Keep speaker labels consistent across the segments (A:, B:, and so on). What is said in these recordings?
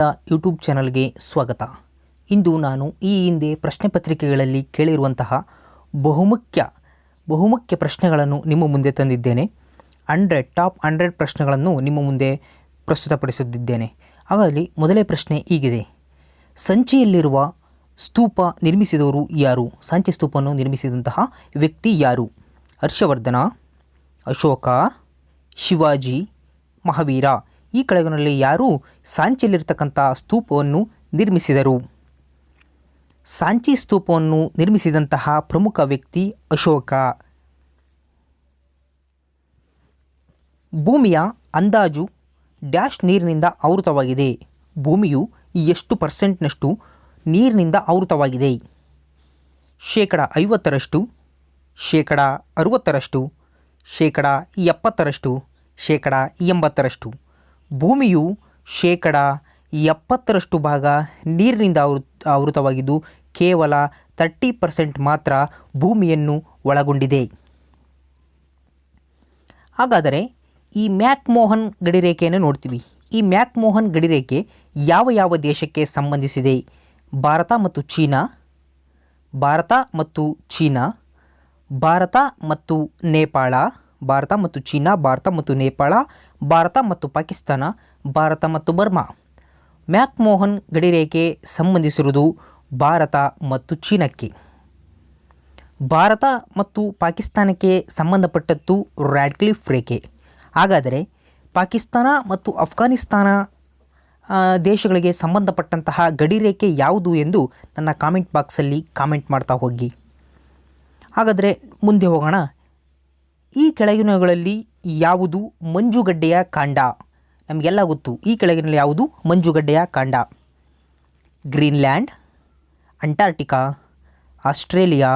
A: YouTube ಚಾನಲ್ಗೆ ಸ್ವಾಗತ. ಇಂದು ನಾನು ಈ ಹಿಂದೆ ಪ್ರಶ್ನೆ ಪತ್ರಿಕೆಗಳಲ್ಲಿ ಕೇಳಿರುವಂತಹ ಬಹುಮುಖ್ಯ ಪ್ರಶ್ನೆಗಳನ್ನು ನಿಮ್ಮ ಮುಂದೆ ತಂದಿದ್ದೇನೆ. ಟಾಪ್ 100 ಪ್ರಶ್ನೆಗಳನ್ನು ನಿಮ್ಮ ಮುಂದೆ ಪ್ರಸ್ತುತಪಡಿಸುತ್ತಿದ್ದೇನೆ. ಹಾಗಾಗಿ ಮೊದಲೇ ಪ್ರಶ್ನೆ ಹೀಗಿದೆ: ಸಂಚಿಯಲ್ಲಿರುವ ಸ್ತೂಪ ನಿರ್ಮಿಸಿದವರು ಯಾರು? ಸಂಚಿ ಸ್ತೂಪವನ್ನು ನಿರ್ಮಿಸಿದಂತಹ ವ್ಯಕ್ತಿ ಯಾರು? ಹರ್ಷವರ್ಧನ, ಅಶೋಕ, ಶಿವಾಜಿ, ಮಹಾವೀರ. ಈ ಕೆಳಗಿನಲ್ಲಿ ಯಾರು ಸಾಂಚಿಯಲ್ಲಿರ್ತಕ್ಕಂಥ ಸ್ತೂಪವನ್ನು ನಿರ್ಮಿಸಿದರು? ಸಾಂಚಿ ಸ್ತೂಪವನ್ನು ನಿರ್ಮಿಸಿದಂತಹ ಪ್ರಮುಖ ವ್ಯಕ್ತಿ ಅಶೋಕ. ಭೂಮಿಯ ಅಂದಾಜು ಡ್ಯಾಶ್ ನೀರಿನಿಂದ ಆವೃತವಾಗಿದೆ. ಭೂಮಿಯು ಎಷ್ಟು ಪರ್ಸೆಂಟ್ನಷ್ಟು ನೀರಿನಿಂದ ಆವೃತವಾಗಿದೆ? 50%, 60%, 70%, 80%. ಭೂಮಿಯು 70% ಭಾಗ ನೀರಿನಿಂದ ಆವೃತವಾಗಿದ್ದು ಕೇವಲ 30% ಮಾತ್ರ ಭೂಮಿಯನ್ನು ಒಳಗೊಂಡಿದೆ. ಹಾಗಾದರೆ ಈ ಮ್ಯಾಕ್-ಮೋಹನ್ ಗಡಿರೇಖೆಯನ್ನು ನೋಡ್ತೀವಿ. ಈ ಮ್ಯಾಕ್-ಮೋಹನ್ ಗಡಿರೇಖೆ ಯಾವ ದೇಶಕ್ಕೆ ಸಂಬಂಧಿಸಿದೆ? ಭಾರತ ಮತ್ತು ಚೀನಾ, ಭಾರತ ಮತ್ತು ಚೀನಾ, ಭಾರತ ಮತ್ತು ನೇಪಾಳ, ಭಾರತ ಮತ್ತು ಚೀನಾ, ಭಾರತ ಮತ್ತು ನೇಪಾಳ, ಭಾರತ ಮತ್ತು ಪಾಕಿಸ್ತಾನ, ಭಾರತ ಮತ್ತು ಬರ್ಮಾ. ಮ್ಯಾಕ್-ಮೋಹನ್ ಗಡಿರೇಖೆ ಸಂಬಂಧಿಸಿರುವುದು ಭಾರತ ಮತ್ತು ಚೀನಾಕ್ಕೆ. ಭಾರತ ಮತ್ತು ಪಾಕಿಸ್ತಾನಕ್ಕೆ ಸಂಬಂಧಪಟ್ಟದ್ದು ರ್ಯಾಡ್ಕ್ಲಿಫ್ ರೇಖೆ. ಹಾಗಾದರೆ ಪಾಕಿಸ್ತಾನ ಮತ್ತು ಅಫ್ಘಾನಿಸ್ತಾನ ದೇಶಗಳಿಗೆ ಸಂಬಂಧಪಟ್ಟಂತಹ ಗಡಿರೇಖೆ ಯಾವುದು ಎಂದು ನನ್ನ ಕಾಮೆಂಟ್ ಬಾಕ್ಸಲ್ಲಿ ಕಾಮೆಂಟ್ ಮಾಡ್ತಾ ಹೋಗಿ. ಹಾಗಾದರೆ ಮುಂದೆ ಹೋಗೋಣ. ಈ ಕೆಳಗಿನವುಗಳಲ್ಲಿ ಯಾವುದು ಮಂಜುಗಡ್ಡೆಯ ಕಾಂಡ? ನಮಗೆಲ್ಲ ಗೊತ್ತು ಈ ಕೆಳಗಿನಲ್ಲಿ ಯಾವುದು ಮಂಜುಗಡ್ಡೆಯ ಕಾಂಡ. Greenland, Antarctica, Australia,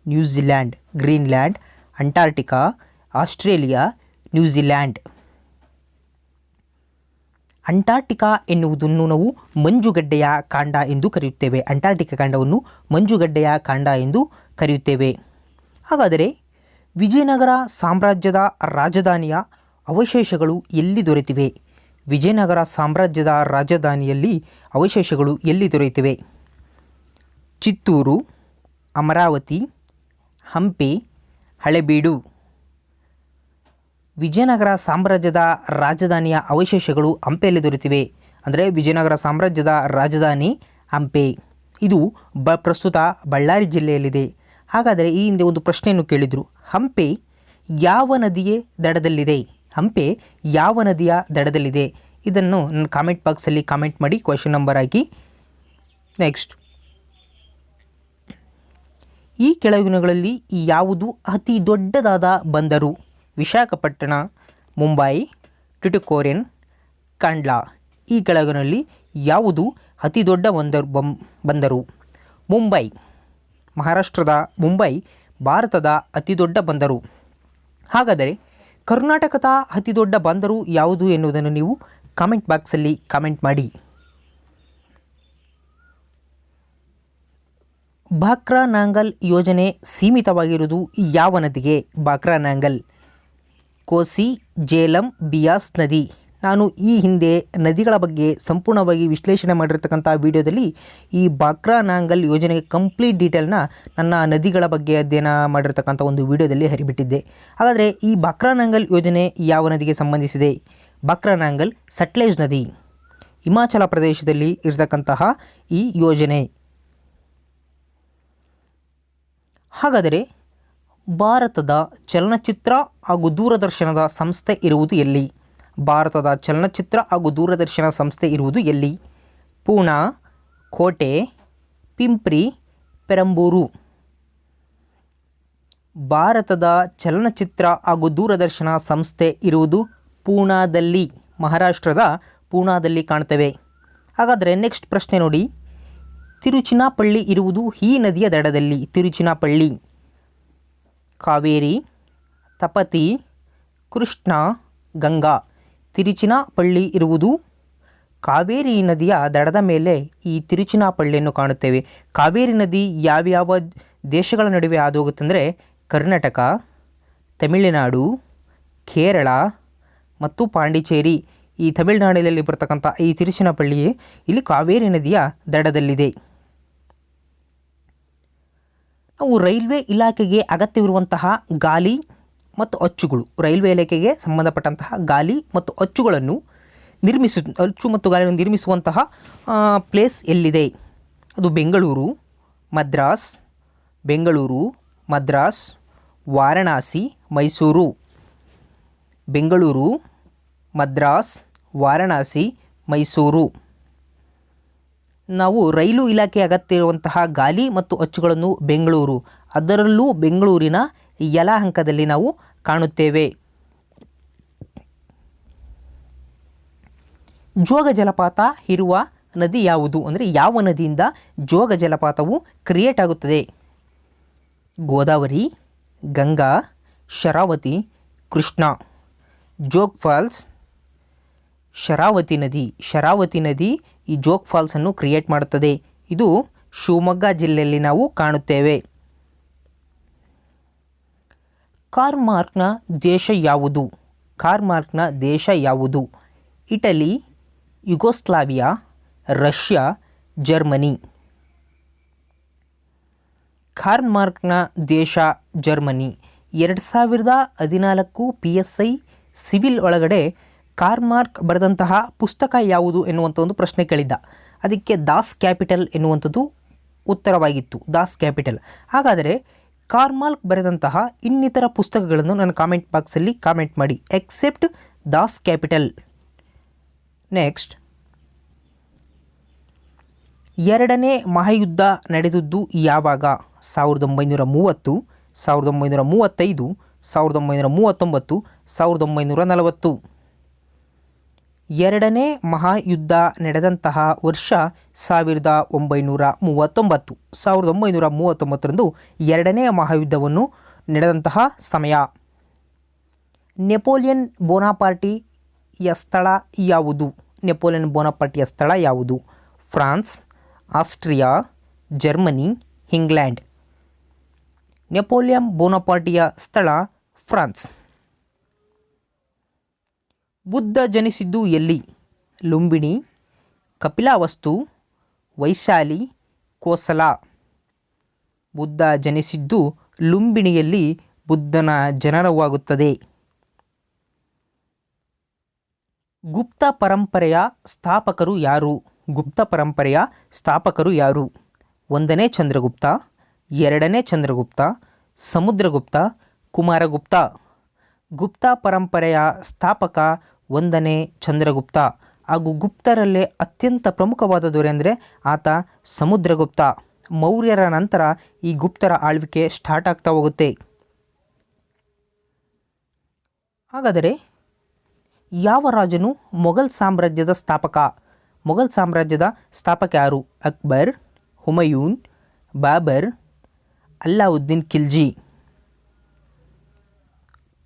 A: New Zealand. Greenland, Antarctica, Australia, New Zealand. Antarctica ಎನ್ನುವುದನ್ನು ನಾವು ಮಂಜುಗಡ್ಡೆಯ ಕಾಂಡ ಎಂದು ಕರೆಯುತ್ತೇವೆ. ಅಂಟಾರ್ಟಿಕಾ ಕಾಂಡವನ್ನು ಮಂಜುಗಡ್ಡೆಯ ಕಾಂಡ ಎಂದು ಕರೆಯುತ್ತೇವೆ. ಹಾಗಾದರೆ ವಿಜಯನಗರ ಸಾಮ್ರಾಜ್ಯದ ರಾಜಧಾನಿಯ ಅವಶೇಷಗಳು ಎಲ್ಲಿ ದೊರೆತಿವೆ? ವಿಜಯನಗರ ಸಾಮ್ರಾಜ್ಯದ ರಾಜಧಾನಿಯಲ್ಲಿ ಅವಶೇಷಗಳು ಎಲ್ಲಿ ದೊರೆತಿವೆ? ಚಿತ್ತೂರು, ಅಮರಾವತಿ, ಹಂಪಿ, ಹಳೆಬೀಡು. ವಿಜಯನಗರ ಸಾಮ್ರಾಜ್ಯದ ರಾಜಧಾನಿಯ ಅವಶೇಷಗಳು ಹಂಪೆಯಲ್ಲಿ ದೊರೆತಿವೆ. ಅಂದರೆ ವಿಜಯನಗರ ಸಾಮ್ರಾಜ್ಯದ ರಾಜಧಾನಿ ಹಂಪೆ. ಇದು ಪ್ರಸ್ತುತ ಬಳ್ಳಾರಿ ಜಿಲ್ಲೆಯಲ್ಲಿದೆ. ಹಾಗಾದರೆ ಈ ಹಿಂದೆ ಒಂದು ಪ್ರಶ್ನೆಯನ್ನು ಕೇಳಿದರು. ಹಂಪೆ ಯಾವ ನದಿಯ ದಡದಲ್ಲಿದೆ? ಹಂಪೆ ಯಾವ ನದಿಯ ದಡದಲ್ಲಿದೆ? ಇದನ್ನು ನನ್ನ ಕಾಮೆಂಟ್ ಬಾಕ್ಸಲ್ಲಿ ಕಾಮೆಂಟ್ ಮಾಡಿ, ಕ್ವೆಶ್ಚನ್ ನಂಬರ್ ಹಾಕಿ. ನೆಕ್ಸ್ಟ್, ಈ ಕೆಳಗಿನಗಳಲ್ಲಿ ಯಾವುದು ಅತಿ ದೊಡ್ಡದಾದ ಬಂದರು? ವಿಶಾಖಪಟ್ಟಣ, ಮುಂಬೈ, ಟುಟಿಕೋರಿನ್, ಕಾಂಡ್ಲಾ. ಈ ಕೆಳಗಿನಲ್ಲಿ ಯಾವುದು ಅತಿ ದೊಡ್ಡ ಬಂದರು? ಮುಂಬೈ. ಮಹಾರಾಷ್ಟ್ರದ ಮುಂಬೈ ಭಾರತದ ಅತಿ ದೊಡ್ಡ ಬಂದರು. ಹಾಗಾದರೆ ಕರ್ನಾಟಕದ ಅತಿ ದೊಡ್ಡ ಬಂದರು ಯಾವುದು ಎನ್ನುವುದನ್ನು ನೀವು ಕಾಮೆಂಟ್ ಬಾಕ್ಸಲ್ಲಿ ಕಾಮೆಂಟ್ ಮಾಡಿ. ಬಾಕ್ರಾನಾಂಗಲ್ ಯೋಜನೆ ಸೀಮಿತವಾಗಿರುವುದು ಯಾವ ನದಿಗೆ? ಬಾಕ್ರಾನಾಂಗಲ್, ಕೋಸಿ, ಜೇಲಂ, ಬಿಯಾಸ್ ನದಿ. ನಾನು ಈ ಹಿಂದೆ ನದಿಗಳ ಬಗ್ಗೆ ಸಂಪೂರ್ಣವಾಗಿ ವಿಶ್ಲೇಷಣೆ ಮಾಡಿರ್ತಕ್ಕಂಥ ವಿಡಿಯೋದಲ್ಲಿ ಈ ಬಾಕ್ರಾನಾಂಗಲ್ ಯೋಜನೆಗೆ ಕಂಪ್ಲೀಟ್ ಡೀಟೇಲ್ನ ನನ್ನ ನದಿಗಳ ಬಗ್ಗೆ ಅಧ್ಯಯನ ಮಾಡಿರ್ತಕ್ಕಂಥ ಒಂದು ವಿಡಿಯೋದಲ್ಲಿ ಹರಿಬಿಟ್ಟಿದ್ದೆ. ಹಾಗಾದರೆ ಈ ಬಾಕ್ರಾನಾಂಗಲ್ ಯೋಜನೆ ಯಾವ ನದಿಗೆ ಸಂಬಂಧಿಸಿದೆ? ಬಾಕ್ರಾನಾಂಗಲ್ ಸಟ್ಲೇಜ್ ನದಿ, ಹಿಮಾಚಲ ಪ್ರದೇಶದಲ್ಲಿ ಇರತಕ್ಕಂತಹ ಈ ಯೋಜನೆ. ಹಾಗಾದರೆ ಭಾರತದ ಚಲನಚಿತ್ರ ಹಾಗೂ ದೂರದರ್ಶನದ ಸಂಸ್ಥೆ ಇರುವುದು ಎಲ್ಲಿ? ಭಾರತದ ಚಲನಚಿತ್ರ ಹಾಗೂ ದೂರದರ್ಶನ ಸಂಸ್ಥೆ ಇರುವುದು ಎಲ್ಲಿ? ಪೂನಾ, ಕೋಟೆ, ಪಿಂಪ್ರಿ, ಪೆರಂಬೂರು. ಭಾರತದ ಚಲನಚಿತ್ರ ಹಾಗೂ ದೂರದರ್ಶನ ಸಂಸ್ಥೆ ಇರುವುದು ಪೂನಾದಲ್ಲಿ, ಮಹಾರಾಷ್ಟ್ರದ ಪೂನಾದಲ್ಲಿ ಕಾಣ್ತೇವೆ. ಹಾಗಾದರೆ ನೆಕ್ಸ್ಟ್ ಪ್ರಶ್ನೆ ನೋಡಿ. ತಿರುಚಿನಾಪಳ್ಳಿ ಇರುವುದು ಈ ನದಿಯ ದಡದಲ್ಲಿ. ತಿರುಚಿನಾಪಳ್ಳಿ, ಕಾವೇರಿ, ತಪತಿ, ಕೃಷ್ಣ, ಗಂಗಾ. ತಿರುಚಿನಾಪಳ್ಳಿ ಇರುವುದು ಕಾವೇರಿ ನದಿಯ ದಡದ ಮೇಲೆ ಈ ತಿರುಚಿನಾಪಳ್ಳಿಯನ್ನು ಕಾಣುತ್ತೇವೆ. ಕಾವೇರಿ ನದಿ ಯಾವ್ಯಾವ ದೇಶಗಳ ನಡುವೆ ಹಾದು ಹೋಗುತ್ತಂದರೆ ಕರ್ನಾಟಕ, ತಮಿಳುನಾಡು, ಕೇರಳ ಮತ್ತು ಪಾಂಡಿಚೇರಿ ಈ ತಮಿಳುನಾಡಿನಲ್ಲಿ ಬರ್ತಕ್ಕಂಥ ಈ ತಿರುಚಿನಪಳ್ಳಿ ಇಲ್ಲಿ ಕಾವೇರಿ ನದಿಯ ದಡದಲ್ಲಿದೆ. ನಾವು ರೈಲ್ವೆ ಇಲಾಖೆಗೆ ಅಗತ್ಯವಿರುವಂತಹ ಗಾಲಿ ಮತ್ತು ಅಚ್ಚುಗಳು, ರೈಲ್ವೆ ಇಲಾಖೆಗೆ ಸಂಬಂಧಪಟ್ಟಂತಹ ಗಾಲಿ ಮತ್ತು ಅಚ್ಚುಗಳನ್ನು ಅಚ್ಚು ಮತ್ತು ಗಾಲಿಯನ್ನು ನಿರ್ಮಿಸುವಂತಹ ಪ್ಲೇಸ್ ಎಲ್ಲಿದೆ? ಅದು ಬೆಂಗಳೂರು, ಮದ್ರಾಸ್, ವಾರಣಾಸಿ, ಮೈಸೂರು. ಬೆಂಗಳೂರು, ಮದ್ರಾಸ್, ವಾರಣಾಸಿ, ಮೈಸೂರು. ನಾವು ರೈಲು ಇಲಾಖೆ ಅಗತ್ಯ ಇರುವಂತಹ ಗಾಲಿ ಮತ್ತು ಅಚ್ಚುಗಳನ್ನು ಬೆಂಗಳೂರು, ಅದರಲ್ಲೂ ಬೆಂಗಳೂರಿನ ಯಲಹಂಕದಲ್ಲಿ ನಾವು ಕಾಣುತ್ತೇವೆ. ಜೋಗ ಜಲಪಾತ ಇರುವ ನದಿ ಯಾವುದು? ಅಂದರೆ ಯಾವ ನದಿಯಿಂದ ಜೋಗ ಜಲಪಾತವು ಕ್ರಿಯೇಟ್ ಆಗುತ್ತದೆ? ಗೋದಾವರಿ, ಗಂಗಾ, ಶರಾವತಿ, ಕೃಷ್ಣ. ಜೋಗ್ ಫಾಲ್ಸ್ ಶರಾವತಿ ನದಿ ಈ ಜೋಗ್ ಫಾಲ್ಸನ್ನು ಕ್ರಿಯೇಟ್ ಮಾಡುತ್ತದೆ. ಇದು ಶಿವಮೊಗ್ಗ ಜಿಲ್ಲೆಯಲ್ಲಿ ನಾವು ಕಾಣುತ್ತೇವೆ. ಕಾರ್ಮಾರ್ಕ್ನ ದೇಶ ಯಾವುದು? Italy, Yugoslavia, Russia, Germany. ಕಾರ್ಮಾರ್ಕ್ನ ದೇಶ ಜರ್ಮನಿ. 2014 PSI ಸಿವಿಲ್ ಒಳಗಡೆ ಕಾರ್ಮಾರ್ಕ್ ಬರೆದಂತಹ ಪುಸ್ತಕ ಯಾವುದು ಎನ್ನುವಂಥ ಒಂದು ಪ್ರಶ್ನೆ ಕೇಳಿದ್ದ. ಅದಕ್ಕೆ ದಾಸ್ ಕ್ಯಾಪಿಟಲ್ ಎನ್ನುವಂಥದ್ದು ಉತ್ತರವಾಗಿತ್ತು, ದಾಸ್ ಕ್ಯಾಪಿಟಲ್. ಹಾಗಾದರೆ ಕಾರ್ಮಾರ್ಕ್ ಬರೆದಂತಹ ಇನ್ನಿತರ ಪುಸ್ತಕಗಳನ್ನು ನನ್ನ ಕಾಮೆಂಟ್ ಬಾಕ್ಸಲ್ಲಿ ಕಾಮೆಂಟ್ ಮಾಡಿ, ಎಕ್ಸೆಪ್ಟ್ ದಾಸ್ ಕ್ಯಾಪಿಟಲ್. ನೆಕ್ಸ್ಟ್, ಎರಡನೇ ಮಹಾಯುದ್ಧ ನಡೆದದ್ದು ಯಾವಾಗ? 1930, 1935, 1939, 1940. ಎರಡನೇ ಮಹಾಯುದ್ಧ ನಡೆದಂತಹ ವರ್ಷ 1939. 1939ರಂದು ಎರಡನೇ ಮಹಾಯುದ್ಧವನ್ನು ನಡೆದಂತಹ ಸಮಯ. ನೆಪೋಲಿಯನ್ ಬೋನಾಪಾರ್ಟಿಯ ಸ್ಥಳ ಯಾವುದು? France, Austria, Germany, England. ನೆಪೋಲಿಯನ್ ಬೋನಾಪಾರ್ಟಿಯ ಸ್ಥಳ ಫ್ರಾನ್ಸ್. ಬುದ್ಧ ಜನಿಸಿದ್ದು ಎಲ್ಲಿ? ಲುಂಬಿನಿ, ಕಪಿಲಾವಸ್ತು, ವೈಶಾಲಿ, ಕೋಸಲ. ಬುದ್ಧ ಜನಿಸಿದ್ದು ಲುಂಬಿಣಿಯಲ್ಲಿ ಬುದ್ಧನ ಜನನವಾಗುತ್ತದೆ. ಗುಪ್ತ ಪರಂಪರೆಯ ಸ್ಥಾಪಕರು ಯಾರು? 1ನೇ ಚಂದ್ರಗುಪ್ತ, 2ನೇ ಚಂದ್ರಗುಪ್ತ, ಸಮುದ್ರಗುಪ್ತ, ಕುಮಾರಗುಪ್ತ. ಗುಪ್ತ ಪರಂಪರೆಯ ಸ್ಥಾಪಕ 1ನೇ ಚಂದ್ರಗುಪ್ತ. ಹಾಗೂ ಗುಪ್ತರಲ್ಲೇ ಅತ್ಯಂತ ಪ್ರಮುಖವಾದ ದೊರೆ ಅಂದರೆ ಆತ ಸಮುದ್ರಗುಪ್ತ. ಮೌರ್ಯರ ನಂತರ ಈ ಗುಪ್ತರ ಆಳ್ವಿಕೆ ಸ್ಟಾರ್ಟ್ ಆಗ್ತಾ ಹೋಗುತ್ತೆ. ಹಾಗಾದರೆ ಯಾವ ರಾಜನು ಮೊಘಲ್ ಸಾಮ್ರಾಜ್ಯದ ಸ್ಥಾಪಕ? ಮೊಘಲ್ ಸಾಮ್ರಾಜ್ಯದ ಸ್ಥಾಪಕ ಯಾರು? ಅಕ್ಬರ್, ಹುಮಯೂನ್, ಬಾಬರ್, ಅಲ್ಲಾವುದ್ದೀನ್ ಖಿಲ್ಜಿ.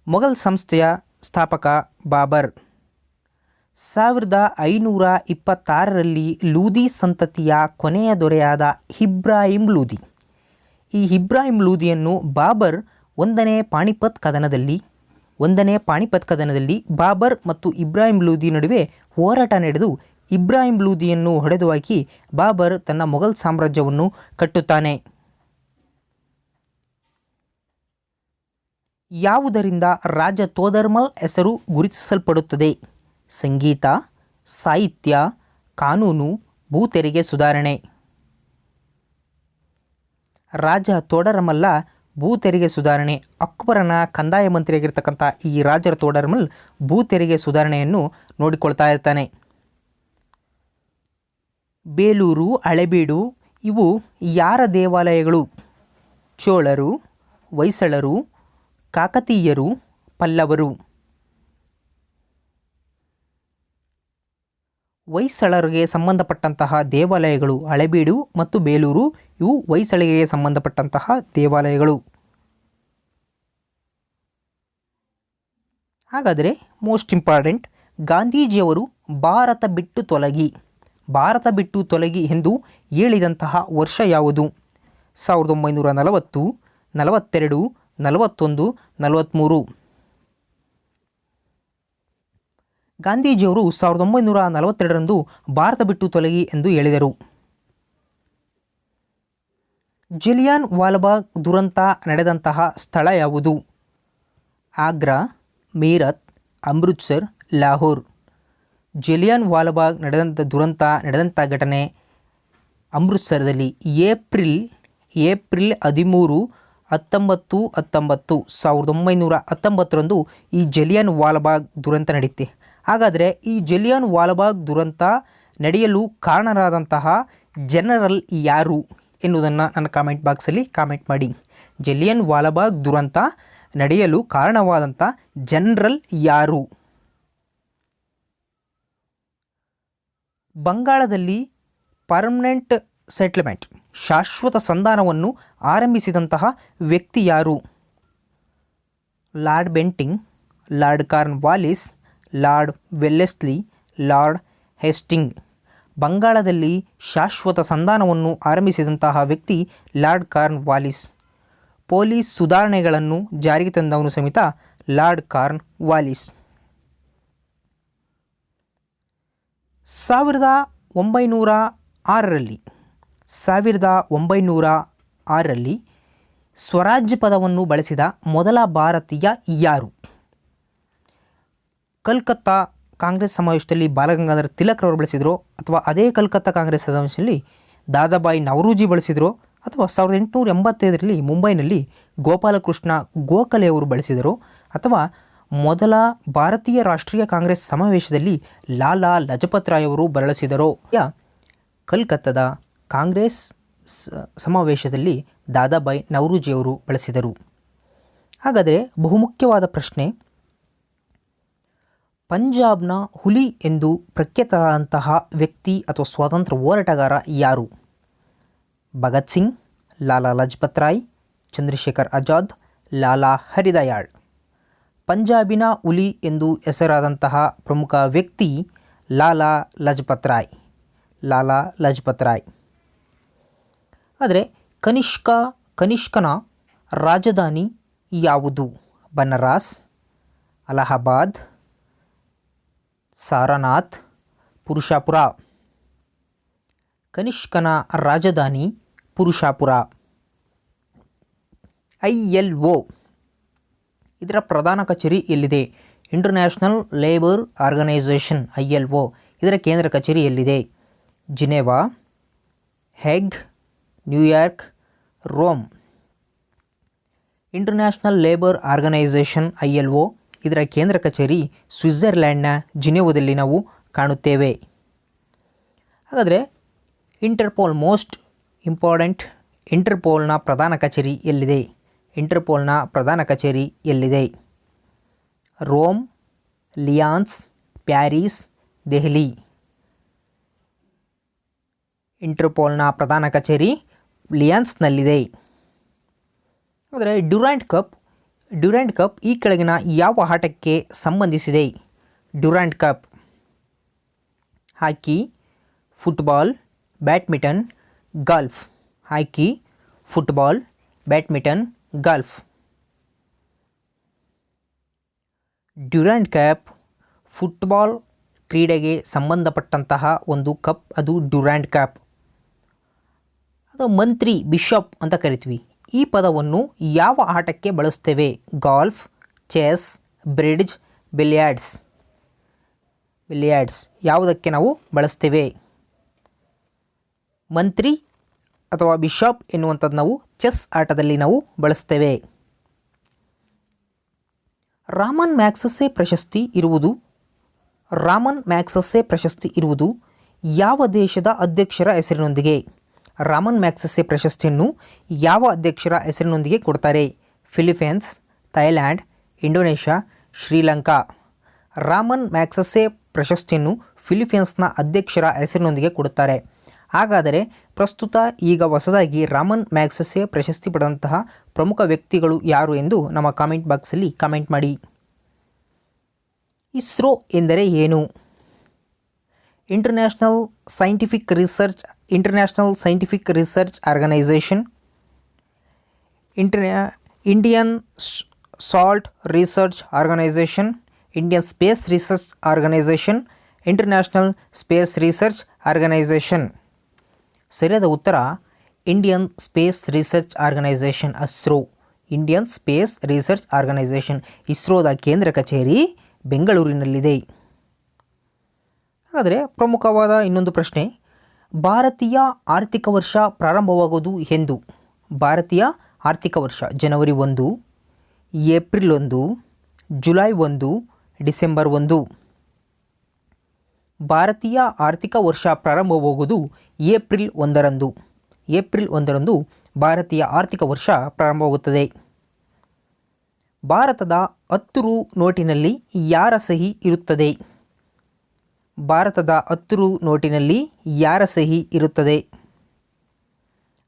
A: ಮೊಘಲ್ ಸಂಸ್ಥೆಯ ಸ್ಥಾಪಕ ಬಾಬರ್. 1526ರಲ್ಲಿ ಲೂದಿ ಸಂತತಿಯ ಕೊನೆಯ ದೊರೆಯಾದ ಇಬ್ರಾಹಿಂ ಲೂದಿ. ಈ ಇಬ್ರಾಹಿಂ ಲೂದಿಯನ್ನು ಬಾಬರ್ 1ನೇ ಪಾಣಿಪತ್ ಕದನದಲ್ಲಿ ಬಾಬರ್ ಮತ್ತು ಇಬ್ರಾಹಿಂ ಲೂದಿ ನಡುವೆ ಹೋರಾಟ ನಡೆದು ಇಬ್ರಾಹಿಂ ಲೂದಿಯನ್ನು ಹೊಡೆದು ಹಾಕಿ ಬಾಬರ್ ತನ್ನ ಮೊಘಲ್ ಸಾಮ್ರಾಜ್ಯವನ್ನು ಕಟ್ಟುತ್ತಾನೆ. ಯಾವುದರಿಂದ ರಾಜ ತೋದರ್ಮಲ್ ಹೆಸರು ಗುರುತಿಸಲ್ಪಡುತ್ತದೆ? ಸಂಗೀತ, ಸಾಹಿತ್ಯ, ಕಾನೂನು, ಭೂ ತೆರಿಗೆ ಸುಧಾರಣೆ. ರಾಜ ತೋಡರಮಲ್ಲ ಭೂ ತೆರಿಗೆ ಸುಧಾರಣೆ. ಅಕ್ಬರನ ಕಂದಾಯ ಮಂತ್ರಿಯಾಗಿರ್ತಕ್ಕಂಥ ಈ ರಾಜರ ತೋಡರಮಲ್ ಭೂ ತೆರಿಗೆ ಸುಧಾರಣೆಯನ್ನು ನೋಡಿಕೊಳ್ತಾ ಇರ್ತಾನೆ. ಬೇಲೂರು, ಹಳೆಬೀಡು ಇವು ಯಾರ ದೇವಾಲಯಗಳು? ಚೋಳರು, ಹೊಯ್ಸಳರು, ಕಾಕತೀಯರು, ಪಲ್ಲವರು. ಹೊಯ್ಸಳರಿಗೆ ಸಂಬಂಧಪಟ್ಟಂತಹ ದೇವಾಲಯಗಳು ಹಳೆಬೀಡು ಮತ್ತು ಬೇಲೂರು. ಇವು ಹೊಯ್ಸಳರಿಗೆ ಸಂಬಂಧಪಟ್ಟಂತಹ ದೇವಾಲಯಗಳು. ಹಾಗಾದರೆ ಮೋಸ್ಟ್ ಇಂಪಾರ್ಟೆಂಟ್, ಗಾಂಧೀಜಿಯವರು ಭಾರತ ಬಿಟ್ಟು ತೊಲಗಿ ಎಂದು ಹೇಳಿದಂತಹ ವರ್ಷ ಯಾವುದು? 1940, 42, 41, 43. ಗಾಂಧೀಜಿಯವರು 1942ರಂದು ಭಾರತ ಬಿಟ್ಟು ತೊಲಗಿ ಎಂದು ಹೇಳಿದರು. ಜಲಿಯನ್ ವಾಲಾಬಾಗ್ ದುರಂತ ನಡೆದಂತಹ ಸ್ಥಳ ಯಾವುದು? ಆಗ್ರಾ, ಮೀರತ್, ಅಮೃತ್ಸರ್, ಲಾಹೋರ್. ಜಲಿಯನ್ ವಾಲಾಬಾಗ್ ದುರಂತ ನಡೆದಂಥ ಘಟನೆ ಅಮೃತ್ಸರದಲ್ಲಿ ಏಪ್ರಿಲ್ 13, 1919 ಈ ಜಲಿಯನ್ ವಾಲಾಬಾಗ್ ದುರಂತ ನಡೆಯುತ್ತೆ. ಹಾಗಾದರೆ ಈ ಜಲಿಯನ್ ವಾಲಾಬಾಗ್ ದುರಂತ ನಡೆಯಲು ಕಾರಣರಾದಂತಹ ಜನರಲ್ ಯಾರು ಎನ್ನುವುದನ್ನು ನನ್ನ ಕಾಮೆಂಟ್ ಬಾಕ್ಸಲ್ಲಿ ಕಾಮೆಂಟ್ ಮಾಡಿ. ಜಲಿಯನ್ ವಾಲಾಬಾಗ್ ದುರಂತ ನಡೆಯಲು ಕಾರಣವಾದಂಥ ಜನರಲ್ ಯಾರು? ಬಂಗಾಳದಲ್ಲಿ ಪರ್ಮನೆಂಟ್ ಸೆಟ್ಲ್ಮೆಂಟ್ ಶಾಶ್ವತ ಸಂಧಾನವನ್ನು ಆರಂಭಿಸಿದಂತಹ ವ್ಯಕ್ತಿ ಯಾರು? Lord Bentinck, lord corn Wallis, lord Wellesley, lord Hastings. ಬಂಗಾಳದಲ್ಲಿ ಶಾಶ್ವತ ಸಂಧಾನವನ್ನು ಆರಂಭಿಸಿದಂತಹ ವ್ಯಕ್ತಿ ಲಾರ್ಡ್ ಕಾರ್ನ್ ವಾಲಿಸ್. ಪೊಲೀಸ್ ಸುಧಾರಣೆಗಳನ್ನು ಜಾರಿಗೆ ತಂದವನು ಸಮೇತ ಲಾರ್ಡ್ ಕಾರ್ನ್ ವಾಲಿಸ್. 1906ರಲ್ಲಿ ಸ್ವರಾಜ್ಯ ಪದವನ್ನು ಬಳಸಿದ ಮೊದಲ ಭಾರತೀಯ ಯಾರು? ಕಲ್ಕತ್ತಾ ಕಾಂಗ್ರೆಸ್ ಸಮಾವೇಶದಲ್ಲಿ ಬಾಲಗಂಗಾಧರ ತಿಲಕ್ರವರು ಬಳಸಿದ್ರು, ಅಥವಾ ಅದೇ ಕಲ್ಕತ್ತಾ ಕಾಂಗ್ರೆಸ್ ಸಮಾವೇಶದಲ್ಲಿ ದಾದಾಬಾಯಿ ನವರೋಜಿ ಬಳಸಿದ್ರು, ಅಥವಾ 1885ರಲ್ಲಿ ಮುಂಬೈನಲ್ಲಿ ಗೋಪಾಲಕೃಷ್ಣ ಗೋಖಲೆ ಅವರು ಬಳಸಿದರು, ಅಥವಾ ಮೊದಲ ಭಾರತೀಯ ರಾಷ್ಟ್ರೀಯ ಕಾಂಗ್ರೆಸ್ ಸಮಾವೇಶದಲ್ಲಿ ಲಾಲಾ ಲಜಪತ್ ರಾಯ್ ಅವರು ಬಳಸಿದರು. ಕಲ್ಕತ್ತಾದ ಕಾಂಗ್ರೆಸ್ ಸಮಾವೇಶದಲ್ಲಿ ದಾದಾಬಾಯಿ ನವರೋಜಿಯವರು ಬಳಸಿದರು. ಹಾಗಾದರೆ ಬಹುಮುಖ್ಯವಾದ ಪ್ರಶ್ನೆ, ಪಂಜಾಬ್ನ ಹುಲಿ ಎಂದು ಪ್ರಖ್ಯಾತರಾದಂತಹ ವ್ಯಕ್ತಿ ಅಥವಾ ಸ್ವಾತಂತ್ರ್ಯ ಹೋರಾಟಗಾರ ಯಾರು? ಭಗತ್ ಸಿಂಗ್, ಲಾಲಾ ಲಜಪತ್ ರಾಯ್, ಚಂದ್ರಶೇಖರ್ ಆಜಾದ್, ಲಾಲಾ ಹರಿದಯಾಳ್. ಪಂಜಾಬಿನ ಹುಲಿ ಎಂದು ಹೆಸರಾದಂತಹ ಪ್ರಮುಖ ವ್ಯಕ್ತಿ ಲಾಲಾ ಲಜಪತ್ ರಾಯ್. ಆದರೆ ಕನಿಷ್ಕನ ರಾಜಧಾನಿ ಯಾವುದು? ಬನಾರಸ್, ಅಲಹಾಬಾದ್, ಸಾರನಾಥ್, ಪುರುಷಾಪುರ. ಕನಿಷ್ಕನ ರಾಜಧಾನಿ ಪುರುಷಾಪುರ. ILO ಇದರ ಪ್ರಧಾನ ಕಚೇರಿ ಎಲ್ಲಿದೆ? ಇಂಟರ್ನ್ಯಾಷನಲ್ ಲೇಬರ್ ಆರ್ಗನೈಸೇಷನ್ ILO ಇದರ ಕೇಂದ್ರ ಕಚೇರಿ ಎಲ್ಲಿದೆ? Geneva, Hague, New York, Rome. International Labour Organization ILO ಇದರ ಕೇಂದ್ರ ಕಚೇರಿ ಸ್ವಿಟ್ಜರ್ಲ್ಯಾಂಡ್ನ ಜಿನೆವಾದಲ್ಲಿ ನಾವು ಕಾಣುತ್ತೇವೆ. ಹಾಗಾದರೆ ಇಂಟರ್ಪೋಲ್ ಮೋಸ್ಟ್ ಇಂಪಾರ್ಟೆಂಟ್, ಇಂಟರ್ಪೋಲ್ನ ಪ್ರಧಾನ ಕಚೇರಿ ಎಲ್ಲಿದೆ? Rome, Lyons, Paris, Delhi. ಇಂಟರ್ಪೋಲ್ನ ಪ್ರಧಾನ ಕಚೇರಿ ಲಿಯಾನ್ಸ್ನಲ್ಲಿದೆ. ಆದರೆ ಡ್ಯುರಾಂಡ್ ಕಪ್ ಈ ಕೆಳಗಿನ ಯಾವ ಆಟಕ್ಕೆ ಸಂಬಂಧಿಸಿದೆ? Durand Cup hockey, football, badminton, golf. Hockey, football, badminton, golf. Durand Cup football ಕ್ರೀಡೆಗೆ ಸಂಬಂಧಪಟ್ಟಂತಹ ಒಂದು ಕಪ್, ಅದು ಡ್ಯುರಾಂಡ್ ಕಪ್. ಅದು ಮಂತ್ರಿ, ಬಿಷಪ್ ಅಂತ ಕರಿತೀವಿ. ಈ ಪದವನ್ನು ಯಾವ ಆಟಕ್ಕೆ ಬಳಸ್ತೇವೆ? Golf, chess, bridge, billiards. ಯಾವುದಕ್ಕೆ ನಾವು ಬಳಸ್ತೇವೆ? ಮಂತ್ರಿ ಅಥವಾ ಬಿಷಪ್ ಎನ್ನುವಂಥದ್ದು ನಾವು ಚೆಸ್ ಆಟದಲ್ಲಿ ನಾವು ಬಳಸ್ತೇವೆ. ರಾಮನ್ ಮ್ಯಾಗ್ಸೆಸೆ ಪ್ರಶಸ್ತಿ ಇರುವುದು ಯಾವ ದೇಶದ ಅಧ್ಯಕ್ಷರ ಹೆಸರಿನೊಂದಿಗೆ? ರಾಮನ್ ಮ್ಯಾಗ್ಸೆಸೆ ಪ್ರಶಸ್ತಿಯನ್ನು ಯಾವ ಅಧ್ಯಕ್ಷರ ಹೆಸರಿನೊಂದಿಗೆ ಕೊಡ್ತಾರೆ? Philippines, Thailand, Indonesia, Sri Lanka. Raman Magsaysay ಪ್ರಶಸ್ತಿಯನ್ನು ಫಿಲಿಪೈನ್ಸ್ನ ಅಧ್ಯಕ್ಷರ ಹೆಸರಿನೊಂದಿಗೆ ಕೊಡುತ್ತಾರೆ. ಹಾಗಾದರೆ ಪ್ರಸ್ತುತ ಈಗ ಹೊಸದಾಗಿ ರಾಮನ್ ಮ್ಯಾಗ್ಸೆಸೆ ಪ್ರಶಸ್ತಿ ಪಡೆದಂತಹ ಪ್ರಮುಖ ವ್ಯಕ್ತಿಗಳು ಯಾರು ಎಂದು ನಮ್ಮ ಕಾಮೆಂಟ್ ಬಾಕ್ಸಲ್ಲಿ ಕಾಮೆಂಟ್ ಮಾಡಿ. ಇಸ್ರೋ ಎಂದರೆ ಏನು? International scientific research organisation, Indian salt research organisation, Indian space research organisation, international space research organisation. ಸರಿಯಾದ ಉತ್ತರ Indian space research organisation, ISRO. Indian space research organisation, ಇಸ್ರೋದ ಕೇಂದ್ರ ಕಚೇರಿ ಬೆಂಗಳೂರಿನಲ್ಲಿದೆ. ಹಾಗಾದರೆ ಪ್ರಮುಖವಾದ ಇನ್ನೊಂದು ಪ್ರಶ್ನೆ, ಭಾರತೀಯ ಆರ್ಥಿಕ ವರ್ಷ ಪ್ರಾರಂಭವಾಗುವುದು ಎಂದು? ಭಾರತೀಯ ಆರ್ಥಿಕ ವರ್ಷ ಜನವರಿ 1, ಏಪ್ರಿಲ್ 1, ಜುಲೈ 1, ಡಿಸೆಂಬರ್ 1. ಭಾರತೀಯ ಆರ್ಥಿಕ ವರ್ಷ ಪ್ರಾರಂಭವಾಗುವುದು ಏಪ್ರಿಲ್ 1ರಂದು. ಏಪ್ರಿಲ್ 1ರಂದು ಭಾರತೀಯ ಆರ್ಥಿಕ ವರ್ಷ ಪ್ರಾರಂಭವಾಗುತ್ತದೆ. ಭಾರತದ 10 ರು ನೋಟಿನಲ್ಲಿ ಯಾರ ಸಹಿ ಇರುತ್ತದೆ? ಭಾರತದ 10 ರು ನೋಟಿನಲ್ಲಿ ಯಾರ ಸಹಿ ಇರುತ್ತದೆ?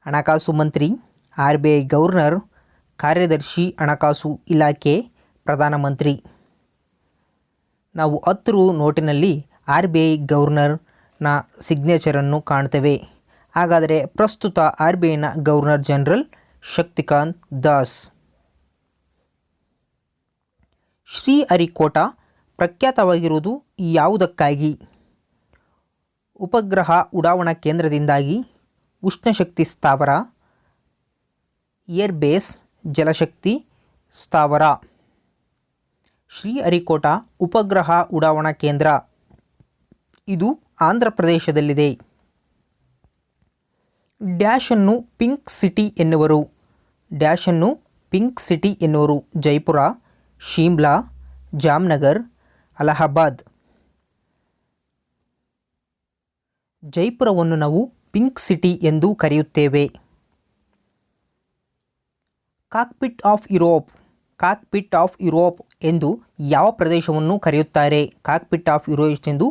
A: ಹಣಕಾಸು ಮಂತ್ರಿ, RBI ಗವರ್ನರ್, ಕಾರ್ಯದರ್ಶಿ ಹಣಕಾಸು ಇಲಾಖೆ, ಪ್ರಧಾನಮಂತ್ರಿ. ನಾವು 10 ರು ನೋಟಿನಲ್ಲಿ RBI ಗವರ್ನರ್ನ ಸಿಗ್ನೇಚರನ್ನು ಕಾಣ್ತೇವೆ. ಹಾಗಾದರೆ ಪ್ರಸ್ತುತ RBIನ ಗವರ್ನರ್ ಜನರಲ್ ಶಕ್ತಿಕಾಂತ್ ದಾಸ್. ಶ್ರೀಹರಿಕೋಟಾ ಪ್ರಖ್ಯಾತವಾಗಿರುವುದು ಯಾವುದಕ್ಕಾಗಿ? ಉಪಗ್ರಹ ಉಡಾವಣಾ ಕೇಂದ್ರದಿಂದಾಗಿ, ಉಷ್ಣಶಕ್ತಿ ಸ್ಥಾವರ, ಏರ್ಬೇಸ್, ಜಲಶಕ್ತಿ ಸ್ಥಾವರ. ಶ್ರೀಹರಿಕೋಟಾ ಉಪಗ್ರಹ ಉಡಾವಣಾ ಕೇಂದ್ರ, ಇದು ಆಂಧ್ರ ಪ್ರದೇಶದಲ್ಲಿದೆ. ಡ್ಯಾಶನ್ನು ಪಿಂಕ್ ಸಿಟಿ ಎನ್ನುವರು? ಡ್ಯಾಶನ್ನು ಪಿಂಕ್ ಸಿಟಿ ಎನ್ನುವರು? ಜೈಪುರ, ಶಿಮ್ಲಾ, ಜಾಮ್ನಗರ್, ಅಲಹಾಬಾದ್. ಜೈಪುರವನ್ನು ನಾವು ಪಿಂಕ್ ಸಿಟಿ ಎಂದು ಕರೆಯುತ್ತೇವೆ. Cockpit of Europe, cockpit of Europe ಎಂದು ಯಾವ ಪ್ರದೇಶವನ್ನು ಕರೆಯುತ್ತಾರೆ? ಕಾಕ್ಪಿಟ್ ಆಫ್ ಯುರೋಪ್ ಎಂದು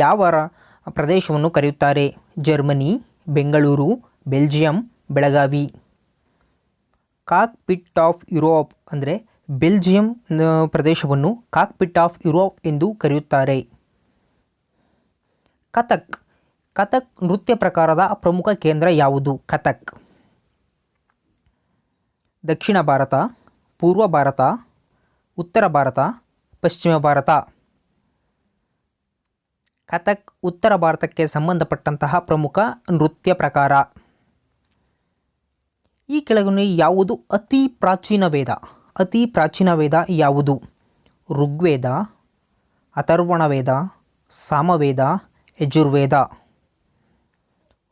A: ಯಾವ ಪ್ರದೇಶವನ್ನು ಕರೆಯುತ್ತಾರೆ? Germany, Bengaluru, Belgium, Belagavi. Cockpit of Europe ಅಂದರೆ ಬೆಲ್ಜಿಯಂ ಪ್ರದೇಶವನ್ನು ಕಾಕ್ಪಿಟ್ ಆಫ್ ಯುರೋಪ್ ಎಂದು ಕರೆಯುತ್ತಾರೆ. ಕಥಕ್, ಕಥಕ್ ನೃತ್ಯ ಪ್ರಕಾರದ ಪ್ರಮುಖ ಕೇಂದ್ರ ಯಾವುದು? ಕಥಕ್. ದಕ್ಷಿಣ ಭಾರತ, ಪೂರ್ವ ಭಾರತ, ಉತ್ತರ ಭಾರತ, ಪಶ್ಚಿಮ ಭಾರತ. ಕಥಕ್ ಉತ್ತರ ಭಾರತಕ್ಕೆ ಸಂಬಂಧಪಟ್ಟಂತಹ ಪ್ರಮುಖ ನೃತ್ಯ ಪ್ರಕಾರ. ಈ ಕೆಳಗಿನ ಯಾವುದು ಅತಿ ಪ್ರಾಚೀನ ವೇದ? ಅತಿ ಪ್ರಾಚೀನ ವೇದ ಯಾವುದು? ಋಗ್ವೇದ, ಅಥರ್ವಣ ವೇದ, ಸಾಮವೇದ, ಯಜುರ್ವೇದ.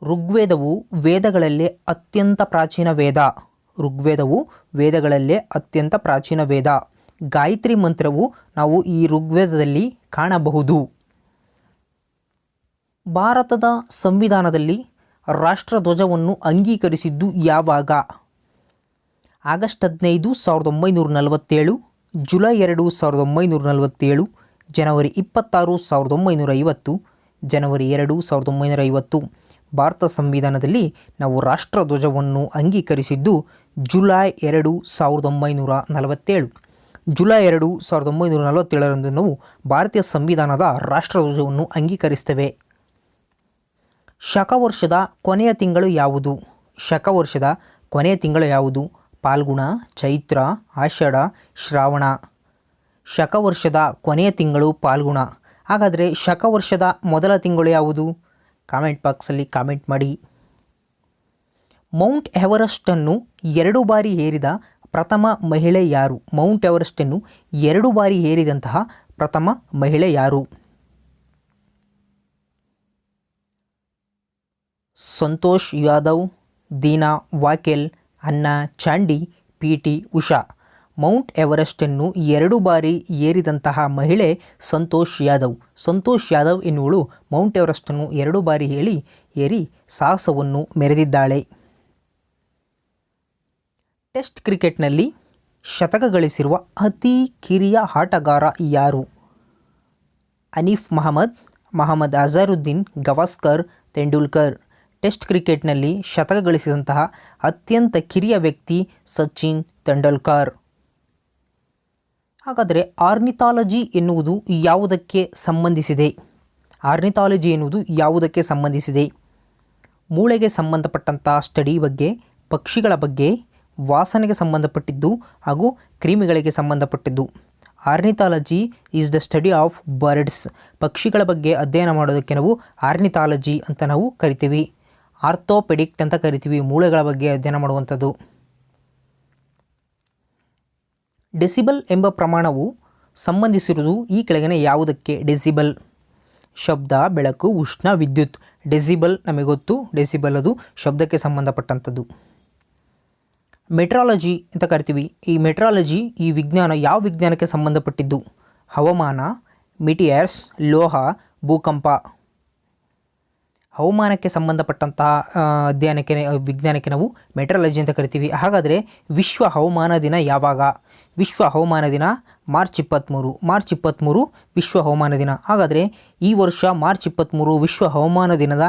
A: ಋಗ್ವೇದವು ವೇದಗಳಲ್ಲೇ ಅತ್ಯಂತ ಪ್ರಾಚೀನ ವೇದ. ಋಗ್ವೇದವು ವೇದಗಳಲ್ಲೇ ಅತ್ಯಂತ ಪ್ರಾಚೀನ ವೇದ. ಗಾಯತ್ರಿ ಮಂತ್ರವು ನಾವು ಈ ಋಗ್ವೇದದಲ್ಲಿ ಕಾಣಬಹುದು. ಭಾರತದ ಸಂವಿಧಾನದಲ್ಲಿ ರಾಷ್ಟ್ರಧ್ವಜವನ್ನು ಅಂಗೀಕರಿಸಿದ್ದು ಯಾವಾಗ? ಆಗಸ್ಟ್ 15, 1947, ಜುಲೈ 2, 1947, ಜನವರಿ 26, 1950, ಜನವರಿ 2, 1950. ಭಾರತ ಸಂವಿಧಾನದಲ್ಲಿ ನಾವು ರಾಷ್ಟ್ರಧ್ವಜವನ್ನು ಅಂಗೀಕರಿಸಿದ್ದು ಜುಲೈ 2, 1947. ಜುಲೈ 2, 1947ರಂದು ನಾವು ಭಾರತೀಯ ಸಂವಿಧಾನದ ರಾಷ್ಟ್ರಧ್ವಜವನ್ನು ಅಂಗೀಕರಿಸ್ತೇವೆ. ಶಕವರ್ಷದ ಕೊನೆಯ ತಿಂಗಳು ಯಾವುದು? ಶಕವರ್ಷದ ಕೊನೆಯ ತಿಂಗಳು ಯಾವುದು? ಫಾಲ್ಗುಣ, ಚೈತ್ರ, ಆಷಾಢ, ಶ್ರಾವಣ. ಶಕವರ್ಷದ ಕೊನೆಯ ತಿಂಗಳು ಫಾಲ್ಗುಣ. ಹಾಗಾದರೆ ಶಕವರ್ಷದ ಮೊದಲ ತಿಂಗಳು ಯಾವುದು? ಕಾಮೆಂಟ್ ಬಾಕ್ಸಲ್ಲಿ ಕಾಮೆಂಟ್ ಮಾಡಿ. ಮೌಂಟ್ ಎವರೆಸ್ಟನ್ನು 2 ಬಾರಿ ಏರಿದ ಪ್ರಥಮ ಮಹಿಳೆ ಯಾರು? ಮೌಂಟ್ ಎವರೆಸ್ಟನ್ನು 2 ಬಾರಿ ಏರಿದಂತಹ ಪ್ರಥಮ ಮಹಿಳೆ ಯಾರು? ಸಂತೋಷ್ ಯಾದವ್, ದೀನಾ ವಾಕೆಲ್, ಅನ್ನಾ ಚಾಂಡಿ, PT ಉಷಾ. ಮೌಂಟ್ ಎವರೆಸ್ಟನ್ನು 2 ಬಾರಿ ಏರಿದಂತಹ ಮಹಿಳೆ ಸಂತೋಷ್ ಯಾದವ್. ಸಂತೋಷ್ ಯಾದವ್ ಎನ್ನುವಳು ಮೌಂಟ್ ಎವರೆಸ್ಟನ್ನು 2 ಬಾರಿ ಏರಿ ಸಾಹಸವನ್ನು ಮೆರೆದಿದ್ದಾಳೆ. ಟೆಸ್ಟ್ ಕ್ರಿಕೆಟ್ನಲ್ಲಿ ಶತಕ ಗಳಿಸಿರುವ ಅತಿ ಕಿರಿಯ ಆಟಗಾರ ಯಾರು? ಹನೀಫ್ ಮಹಮ್ಮದ್, ಮೊಹಮ್ಮದ್ ಅಜರುದ್ದೀನ್, ಗವಾಸ್ಕರ್, ತೆಂಡೂಲ್ಕರ್. ಟೆಸ್ಟ್ ಕ್ರಿಕೆಟ್ನಲ್ಲಿ ಶತಕ ಗಳಿಸಿದಂತಹ ಅತ್ಯಂತ ಕಿರಿಯ ವ್ಯಕ್ತಿ ಸಚಿನ್ ತೆಂಡೂಲ್ಕರ್. ಹಾಗಾದರೆ ಆರ್ನಿಥಾಲಜಿ ಎನ್ನುವುದು ಯಾವುದಕ್ಕೆ ಸಂಬಂಧಿಸಿದೆ? ಆರ್ನಿಥಾಲಜಿ ಎನ್ನುವುದು ಯಾವುದಕ್ಕೆ ಸಂಬಂಧಿಸಿದೆ? ಮೂಳೆಗೆ ಸಂಬಂಧಪಟ್ಟಂಥ ಸ್ಟಡಿ ಬಗ್ಗೆ, ಪಕ್ಷಿಗಳ ಬಗ್ಗೆ, ವಾಸನೆಗೆ ಸಂಬಂಧಪಟ್ಟಿದ್ದು ಹಾಗೂ ಕ್ರಿಮಿಗಳಿಗೆ ಸಂಬಂಧಪಟ್ಟಿದ್ದು. Ornithology is the study of birds. ಪಕ್ಷಿಗಳ ಬಗ್ಗೆ ಅಧ್ಯಯನ ಮಾಡೋದಕ್ಕೆ ನಾವು ಆರ್ನಿಥಾಲಜಿ ಅಂತ ನಾವು ಕರಿತೀವಿ. ಆರ್ಥೋಪೆಡಿಕ್ಟ್ ಅಂತ ಕರಿತೀವಿ, ಮೂಳೆಗಳ ಬಗ್ಗೆ ಅಧ್ಯಯನ ಮಾಡುವಂಥದ್ದು. ಡೆಸಿಬಲ್ ಎಂಬ ಪ್ರಮಾಣವು ಸಂಬಂಧಿಸಿರುವುದು ಈ ಕೆಳಗಿನ ಯಾವುದಕ್ಕೆ? ಡೆಸಿಬಲ್ ಶಬ್ದ, ಬೆಳಕು, ಉಷ್ಣ, ವಿದ್ಯುತ್. ಡೆಸಿಬಲ್ ನಮಗೆ ಗೊತ್ತು, ಡೆಸಿಬಲ್ ಅದು ಶಬ್ದಕ್ಕೆ ಸಂಬಂಧಪಟ್ಟಂಥದ್ದು. ಮೆಟ್ರಾಲಜಿ ಅಂತ ಕರಿತೀವಿ. ಈ ಮೆಟ್ರಾಲಜಿ ಈ ವಿಜ್ಞಾನ ಯಾವ ವಿಜ್ಞಾನಕ್ಕೆ ಸಂಬಂಧಪಟ್ಟಿದ್ದು? ಹವಾಮಾನ, ಮಿಟಿಯರ್ಸ್, ಲೋಹ, ಭೂಕಂಪ. ಹವಾಮಾನಕ್ಕೆ ಸಂಬಂಧಪಟ್ಟಂತಹ ವಿಜ್ಞಾನಕ್ಕೆ ನಾವು ಮೆಟ್ರಾಲಜಿ ಅಂತ ಕರಿತೀವಿ. ಹಾಗಾದರೆ ವಿಶ್ವ ಹವಾಮಾನ ದಿನ ಯಾವಾಗ? ವಿಶ್ವ ಹವಾಮಾನ ದಿನ ಮಾರ್ಚ್ 23. ಮಾರ್ಚ್ 23 ವಿಶ್ವ ಹವಾಮಾನ ದಿನ. ಹಾಗಾದರೆ ಈ ವರ್ಷ ಮಾರ್ಚ್ 23 ವಿಶ್ವ ಹವಾಮಾನ ದಿನದ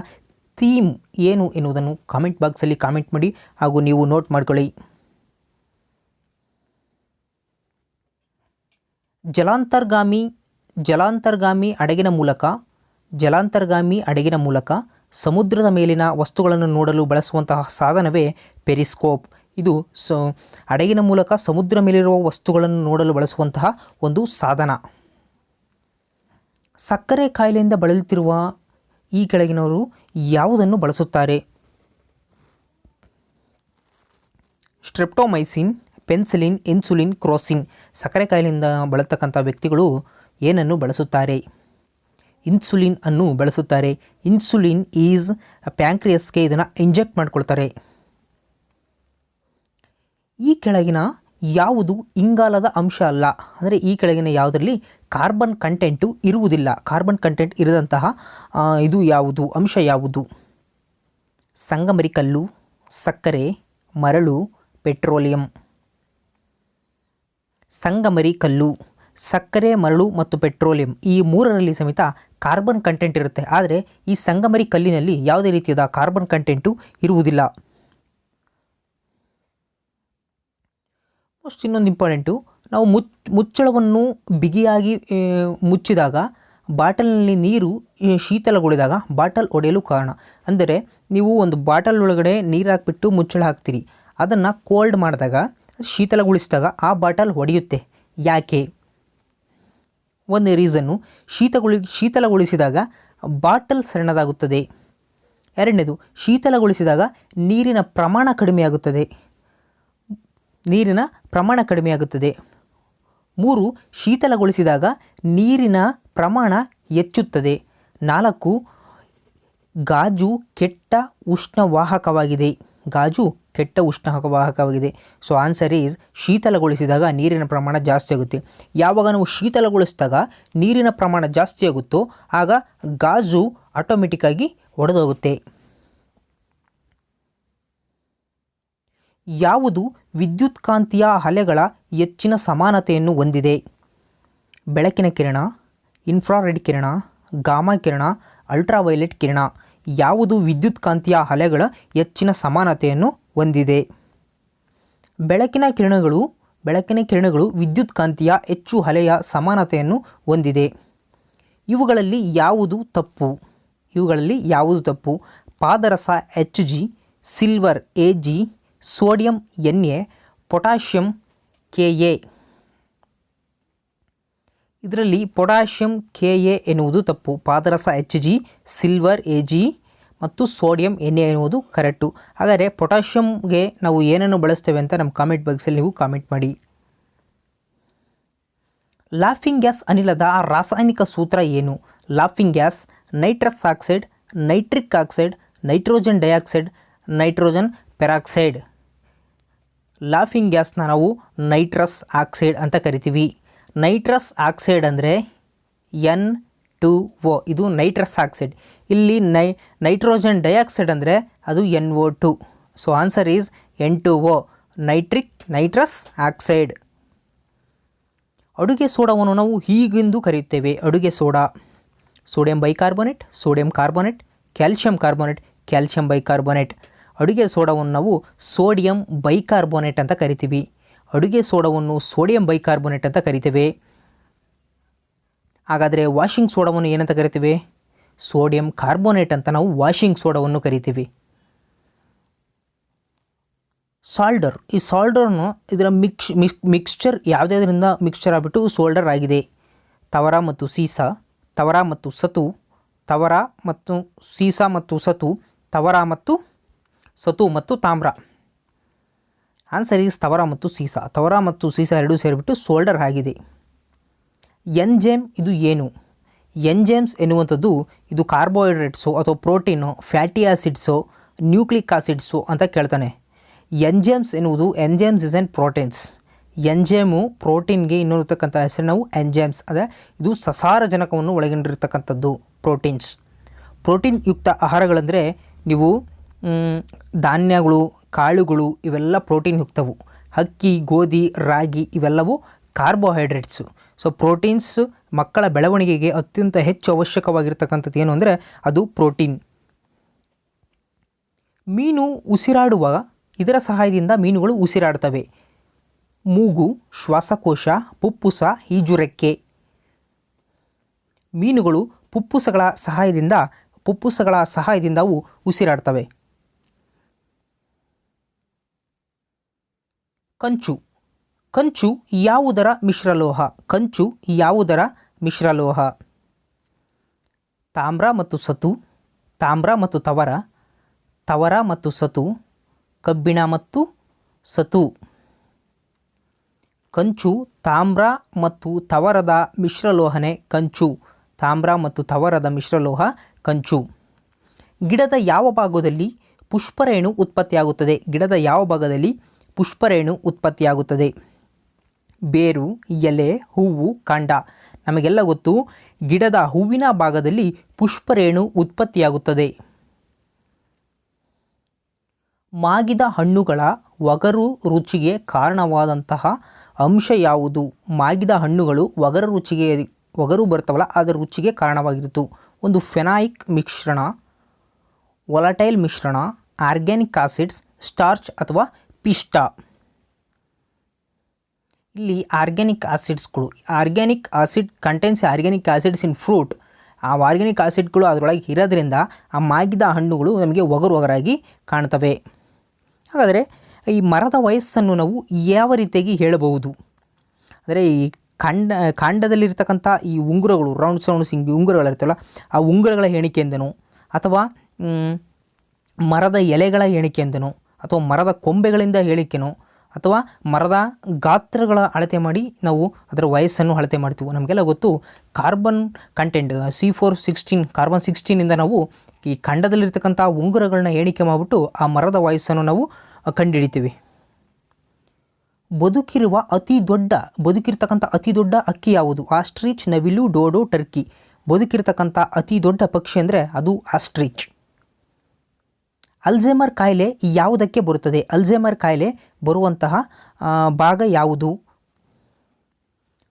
A: ಥೀಮ್ ಏನು ಎನ್ನುವುದನ್ನು ಕಾಮೆಂಟ್ ಬಾಕ್ಸಲ್ಲಿ ಕಾಮೆಂಟ್ ಮಾಡಿ ಹಾಗೂ ನೀವು ನೋಟ್ ಮಾಡ್ಕೊಳ್ಳಿ. ಜಲಾಂತರ್ಗಾಮಿ ಹಡಗಿನ ಮೂಲಕ ಸಮುದ್ರದ ಮೇಲಿನ ವಸ್ತುಗಳನ್ನು ನೋಡಲು ಬಳಸುವಂತಹ ಸಾಧನವೇ ಪೆರಿಸ್ಕೋಪ್. ಇದು ಹಡಗಿನ ಮೂಲಕ ಸಮುದ್ರ ಮೇಲಿರುವ ವಸ್ತುಗಳನ್ನು ನೋಡಲು ಬಳಸುವಂತಹ ಒಂದು ಸಾಧನ. ಸಕ್ಕರೆ ಕಾಯಿಲೆಯಿಂದ ಬಳಲುತ್ತಿರುವ ಈ ಕೆಳಗಿನವರು ಯಾವುದನ್ನು ಬಳಸುತ್ತಾರೆ? Streptomycin, penicillin, insulin, Crocin. ಸಕ್ಕರೆ ಕಾಯಿಲೆಯಿಂದ ಬಳಲ್ತಕ್ಕಂಥ ವ್ಯಕ್ತಿಗಳು ಏನನ್ನು ಬಳಸುತ್ತಾರೆ? ಇನ್ಸುಲಿನ್ ಅನ್ನು ಬಳಸುತ್ತಾರೆ. ಇನ್ಸುಲಿನ್ ಈಸ್ ಪ್ಯಾಂಕ್ರಿಯಸ್ಗೆ ಇದನ್ನು ಇಂಜೆಕ್ಟ್ ಮಾಡ್ಕೊಳ್ತಾರೆ. ಈ ಕೆಳಗಿನ ಯಾವುದು ಇಂಗಾಲದ ಅಂಶ ಅಲ್ಲ? ಅಂದರೆ ಈ ಕೆಳಗಿನ ಯಾವುದರಲ್ಲಿ ಕಾರ್ಬನ್ ಕಂಟೆಂಟು ಇರುವುದಿಲ್ಲ. ಕಾರ್ಬನ್ ಕಂಟೆಂಟ್ ಇರದಂತಹ ಇದು ಯಾವುದು, ಅಂಶ ಯಾವುದು? ಸಂಗಮರಿ ಕಲ್ಲು, ಸಕ್ಕರೆ, ಮರಳು, ಪೆಟ್ರೋಲಿಯಂ. ಸಂಗಮರಿ ಕಲ್ಲು, ಸಕ್ಕರೆ, ಮರಳು ಮತ್ತು ಪೆಟ್ರೋಲಿಯಂ ಈ ಮೂರರಲ್ಲಿ ಸಮೇತ ಕಾರ್ಬನ್ ಕಂಟೆಂಟ್ ಇರುತ್ತೆ. ಆದರೆ ಈ ಸಂಗಮರಿ ಕಲ್ಲಿನಲ್ಲಿ ಯಾವುದೇ ರೀತಿಯಾದ ಕಾರ್ಬನ್ ಕಂಟೆಂಟು ಇರುವುದಿಲ್ಲ. ಫಸ್ಟ್ ಇನ್ನೊಂದು ಇಂಪಾರ್ಟೆಂಟು, ನಾವು ಮುಚ್ಚಳವನ್ನು ಬಿಗಿಯಾಗಿ ಮುಚ್ಚಿದಾಗ ಬಾಟಲ್ನಲ್ಲಿ ನೀರು ಶೀತಲಗೊಳಿದಾಗ ಬಾಟಲ್ ಒಡೆಯಲು ಕಾರಣ. ಅಂದರೆ ನೀವು ಒಂದು ಬಾಟಲ್ ಒಳಗಡೆ ನೀರು ಹಾಕ್ಬಿಟ್ಟು ಮುಚ್ಚಳ ಹಾಕ್ತೀರಿ, ಅದನ್ನು ಕೋಲ್ಡ್ ಮಾಡಿದಾಗ ಶೀತಲಗೊಳಿಸಿದಾಗ ಆ ಬಾಟಲ್ ಒಡೆಯುತ್ತೆ. ಯಾಕೆ? ಒಂದು ರೀಸನ್ನು, ಶೀತಲಗೊಳಿಸಿದಾಗ ಬಾಟಲ್ ಸಣ್ಣದಾಗುತ್ತದೆ. ಎರಡನೇದು, ಶೀತಲಗೊಳಿಸಿದಾಗ ನೀರಿನ ಪ್ರಮಾಣ ಕಡಿಮೆಯಾಗುತ್ತದೆ. ಮೂರು, ಶೀತಲಗೊಳಿಸಿದಾಗ ನೀರಿನ ಪ್ರಮಾಣ ಹೆಚ್ಚುತ್ತದೆ. 4, ಗಾಜು ಕೆಟ್ಟ ಉಷ್ಣವಾಹಕವಾಗಿದೆ. ಸೊ ಆನ್ಸರ್ ಈಸ್ ಶೀತಲಗೊಳಿಸಿದಾಗ ನೀರಿನ ಪ್ರಮಾಣ ಜಾಸ್ತಿ ಆಗುತ್ತೆ. ಯಾವಾಗ ನಾವು ಶೀತಲಗೊಳಿಸಿದಾಗ ನೀರಿನ ಪ್ರಮಾಣ ಜಾಸ್ತಿ ಆಗುತ್ತೋ ಆಗ ಗಾಜು ಆಟೋಮೆಟಿಕ್ಕಾಗಿ ಒಡೆದೋಗುತ್ತೆ. ಯಾವುದು ವಿದ್ಯುತ್ಕಾಂತೀಯ ಅಲೆಗಳ ಹೆಚ್ಚಿನ ಸಮಾನತೆಯನ್ನು ಹೊಂದಿದೆ? ಬೆಳಕಿನ ಕಿರಣ, ಇನ್ಫ್ರಾರೆಡ್ ಕಿರಣ, ಗಾಮಾ ಕಿರಣ, ಅಲ್ಟ್ರಾವೈಲೆಟ್ ಕಿರಣ. ಯಾವುದು ವಿದ್ಯುತ್ಕಾಂತೀಯ ಅಲೆಗಳ ಹೆಚ್ಚಿನ ಸಮಾನತೆಯನ್ನು ಹೊಂದಿದೆ? ಬೆಳಕಿನ ಕಿರಣಗಳು ವಿದ್ಯುತ್ಕಾಂತೀಯ ಹೆಚ್ಚು ಅಲೆಯ ಸಮಾನತೆಯನ್ನು ಹೊಂದಿದೆ. ಇವುಗಳಲ್ಲಿ ಯಾವುದು ತಪ್ಪು? ಪಾದರಸ Hg, silver Ag, sodium Na, potassium Ka. ಇದರಲ್ಲಿ ಪೊಟ್ಯಾಷಿಯಂ Ka ಎನ್ನುವುದು ತಪ್ಪು. ಪಾದರಸ Hg, ಸಿಲ್ವರ್ Ag ಮತ್ತು ಸೋಡಿಯಂ Na ಎನ್ನುವುದು ಕರೆಕ್ಟು. ಹಾಗಾದರೆ ಪೊಟ್ಯಾಷಿಯಂಗೆ ನಾವು ಏನನ್ನು ಬಳಸ್ತೇವೆ ಅಂತ ನಮ್ಮ ಕಾಮೆಂಟ್ ಬಾಕ್ಸಲ್ಲಿ ನೀವು ಕಾಮೆಂಟ್ ಮಾಡಿ. ಲಾಫಿಂಗ್ ಗ್ಯಾಸ್ ಅನಿಲದ ರಾಸಾಯನಿಕ ಸೂತ್ರ ಏನು? Laughing gas nitrous oxide, nitric oxide, nitrogen dioxide, nitrogen peroxide. Laughing ಗ್ಯಾಸ್ನ ನಾವು ನೈಟ್ರಸ್ ಆಕ್ಸೈಡ್ ಅಂತ ಕರಿತೀವಿ. ನೈಟ್ರಸ್ ಆಕ್ಸೈಡ್ ಅಂದರೆ N2O, ಇದು ನೈಟ್ರಸ್ ಆಕ್ಸೈಡ್. ಇಲ್ಲಿ ನೈಟ್ರೋಜನ್ ಡೈಆಕ್ಸೈಡ್ ಅಂದರೆ ಅದು NO2. So answer is N2O, nitrous oxide. ಅಡುಗೆ ಸೋಡಾವನ್ನು ನಾವು ಹೀಗೆಂದು ಕರೆಯುತ್ತೇವೆ. ಅಡುಗೆ soda: sodium bicarbonate, sodium carbonate, calcium carbonate, calcium bicarbonate. ಅಡುಗೆ ಸೋಡಾವನ್ನು ನಾವು ಸೋಡಿಯಂ ಬೈಕಾರ್ಬೋನೇಟ್ ಅಂತ ಕರಿತೀವಿ. ಅಡುಗೆ ಸೋಡಾವನ್ನು ಸೋಡಿಯಂ ಬೈಕಾರ್ಬೋನೇಟ್ ಅಂತ ಕರಿತೇವೆ. ಹಾಗಾದರೆ ವಾಷಿಂಗ್ ಸೋಡಾವನ್ನು ಏನಂತ ಕರಿತೀವಿ? ಸೋಡಿಯಂ ಕಾರ್ಬೋನೇಟ್ ಅಂತ ನಾವು ವಾಷಿಂಗ್ ಸೋಡಾವನ್ನು ಕರಿತೀವಿ. ಸಾಲ್ಡರ್, ಈ ಸಾಲ್ಡರ್ನು ಇದರ ಮಿಕ್ಸ್ಚರ್ ಯಾವುದ್ಯಾವುದರಿಂದ ಮಿಕ್ಸ್ಚರ್ ಆಗಿಬಿಟ್ಟು ಸೋಲ್ಡರ್ ಆಗಿದೆ. ತವರ ಮತ್ತು ಸೀಸ, ತವರ ಮತ್ತು ಸತು, ತವರ ಮತ್ತು ಸೀಸ ಮತ್ತು ಸತು, ತವರ ಮತ್ತು ಸತು ಮತ್ತು ತಾಮ್ರ. ಆನ್ಸರ್ ಈಸ್ ತವರ ಮತ್ತು ಸೀಸ. ತವರ ಮತ್ತು ಸೀಸ ಎರಡೂ ಸೇರಿಬಿಟ್ಟು ಸೋಲ್ಡರ್ ಆಗಿದೆ. ಎಂಜೈಮ್ ಇದು ಏನು? ಎಂಜೈಮ್ಸ್ ಎನ್ನುವಂಥದ್ದು ಇದು ಕಾರ್ಬೋಹೈಡ್ರೇಟ್ಸು ಅಥವಾ protein, fatty acids, nucleic acids ಅಂತ ಕೇಳ್ತಾನೆ. ಎಂಜೈಮ್ಸ್ ಎನ್ನುವುದು ಎಂಜೈಮ್ಸ್ ಇಸ್ ಆ್ಯಂಡ್ ಪ್ರೋಟೀನ್ಸ್. ಎಂಜೈಮು ಪ್ರೋಟೀನ್ಗೆ ಇನ್ನಿರ್ತಕ್ಕಂಥ ಹೆಸರು ನಾವು ಎಂಜೈಮ್ಸ್. ಅಂದರೆ ಇದು ಸಸಾರಜನಕವನ್ನು ಒಳಗೊಂಡಿರ್ತಕ್ಕಂಥದ್ದು ಪ್ರೋಟೀನ್ಸ್. ಪ್ರೋಟೀನ್ ಯುಕ್ತ ಆಹಾರಗಳಂದರೆ ನೀವು ಧಾನ್ಯಗಳು, ಕಾಳುಗಳು ಇವೆಲ್ಲ ಪ್ರೋಟೀನ್ ಯುಕ್ತವು. ಅಕ್ಕಿ, ಗೋಧಿ, ರಾಗಿ ಇವೆಲ್ಲವೂ ಕಾರ್ಬೋಹೈಡ್ರೇಟ್ಸು. ಸೊ ಪ್ರೋಟೀನ್ಸ್ ಮಕ್ಕಳ ಬೆಳವಣಿಗೆಗೆ ಅತ್ಯಂತ ಹೆಚ್ಚು ಅವಶ್ಯಕವಾಗಿರ್ತಕ್ಕಂಥದ್ದು ಏನು ಅಂದರೆ ಅದು ಪ್ರೋಟೀನ್. ಮೀನು ಉಸಿರಾಡುವ ಇದರ ಸಹಾಯದಿಂದ ಮೀನುಗಳು ಉಸಿರಾಡ್ತವೆ. ಮೂಗು, ಶ್ವಾಸಕೋಶ, ಪುಪ್ಪುಸ, ಈಜುರೆಕ್ಕೆ. ಮೀನುಗಳು ಪುಪ್ಪುಸಗಳ ಸಹಾಯದಿಂದ ಅವು ಉಸಿರಾಡ್ತವೆ. ಕಂಚು, ಕಂಚು ಯಾವುದರ ಮಿಶ್ರಲೋಹ? ಕಂಚು ಯಾವುದರ ಮಿಶ್ರಲೋಹ? ತಾಮ್ರ ಮತ್ತು ಸತು, ತಾಮ್ರ ಮತ್ತು ತವರ, ತವರ ಮತ್ತು ಸತು, ಕಬ್ಬಿಣ ಮತ್ತು ಸತು. ಕಂಚು ತಾಮ್ರ ಮತ್ತು ತವರದ ಮಿಶ್ರಲೋಹನೇ ಕಂಚು. ತಾಮ್ರ ಮತ್ತು ತವರದ ಮಿಶ್ರಲೋಹ ಕಂಚು. ಗಿಡದ ಯಾವ ಭಾಗದಲ್ಲಿ ಪುಷ್ಪರೇಣು ಉತ್ಪತ್ತಿಯಾಗುತ್ತದೆ? ಗಿಡದ ಯಾವ ಭಾಗದಲ್ಲಿ ಪುಷ್ಪರೇಣು ಉತ್ಪತ್ತಿಯಾಗುತ್ತದೆ? ಬೇರು, ಎಲೆ, ಹೂವು, ಕಾಂಡ. ನಮಗೆಲ್ಲ ಗೊತ್ತು ಗಿಡದ ಹೂವಿನ ಭಾಗದಲ್ಲಿ ಪುಷ್ಪರೇಣು ಉತ್ಪತ್ತಿಯಾಗುತ್ತದೆ. ಮಾಗಿದ ಹಣ್ಣುಗಳ ಒಗರು ರುಚಿಗೆ ಕಾರಣವಾದಂತಹ ಅಂಶ ಯಾವುದು? ಮಾಗಿದ ಹಣ್ಣುಗಳು ಒಗರು ಬರ್ತಾವಲ್ಲ ಅದರ ರುಚಿಗೆ ಕಾರಣವಾಗಿರುತ್ತು. ಒಂದು ಫೆನಾಯಿಕ್ ಮಿಶ್ರಣ, ವೊಲಟೈಲ್ ಮಿಶ್ರಣ, ಆರ್ಗ್ಯಾನಿಕ್ ಆಸಿಡ್ಸ್, ಸ್ಟಾರ್ಚ್ ಅಥವಾ ಪಿಷ್ಟ. ಇಲ್ಲಿ ಆರ್ಗ್ಯಾನಿಕ್ ಆಸಿಡ್ಸ್ಗಳು, organic acid contains organic acids in fruit. ಆ ಆರ್ಗ್ಯಾನಿಕ್ ಆಸಿಡ್ಗಳು ಅದರೊಳಗೆ ಇರೋದ್ರಿಂದ ಆ ಮಾಗಿದ ಹಣ್ಣುಗಳು ನಮಗೆ ಒಗರಾಗಿ ಕಾಣ್ತವೆ. ಹಾಗಾದರೆ ಈ ಮರದ ವಯಸ್ಸನ್ನು ನಾವು ಯಾವ ರೀತಿಯಾಗಿ ಹೇಳಬಹುದು? ಅಂದರೆ ಈ ಕಾಂಡದಲ್ಲಿರ್ತಕ್ಕಂಥ ಈ ಉಂಗುರಗಳು, ರೌಂಡ್ಸ್ ಹಿಂಗೆ ಉಂಗುರಗಳಿರ್ತಲ್ಲ, ಆ ಉಂಗುರಗಳ ಎಣಿಕೆಯಿಂದನೋ ಅಥವಾ ಮರದ ಎಲೆಗಳ ಎಣಿಕೆಯಿಂದನೋ ಅಥವಾ ಮರದ ಕೊಂಬೆಗಳಿಂದ ಹೇಳಿಕೆನೋ ಅಥವಾ ಮರದ ಗಾತ್ರಗಳ ಅಳತೆ ಮಾಡಿ ನಾವು ಅದರ ವಯಸ್ಸನ್ನು ಅಳತೆ ಮಾಡ್ತೀವಿ. ನಮಗೆಲ್ಲ ಗೊತ್ತು ಕಾರ್ಬನ್ ಕಂಟೆಂಟ್ C416 ಕಾರ್ಬನ್ 16ಇಂದ ನಾವು ಈ ಖಂಡದಲ್ಲಿರ್ತಕ್ಕಂಥ ಉಂಗುರಗಳನ್ನ ಎಣಿಕೆ ಮಾಡಿಬಿಟ್ಟು ಆ ಮರದ ವಯಸ್ಸನ್ನು ನಾವು ಕಂಡುಹಿಡಿತೀವಿ. ಬದುಕಿರ್ತಕ್ಕಂಥ ಅತಿ ದೊಡ್ಡ ಅಕ್ಕಿ ಯಾವುದು? ಆಸ್ಟ್ರಿಚ್, ನವಿಲು, ಡೋಡೋ, ಟರ್ಕಿ. ಬದುಕಿರ್ತಕ್ಕಂಥ ಅತಿ ದೊಡ್ಡ ಪಕ್ಷಿ ಅಂದರೆ ಅದು ಆಸ್ಟ್ರಿಚ್. ಅಲ್ಝೈಮರ್ ಕಾಯಿಲೆ ಯಾವುದಕ್ಕೆ ಬರುತ್ತದೆ? ಅಲ್ಝೈಮರ್ ಕಾಯಿಲೆ ಬರುವಂತಹ ಭಾಗ ಯಾವುದು?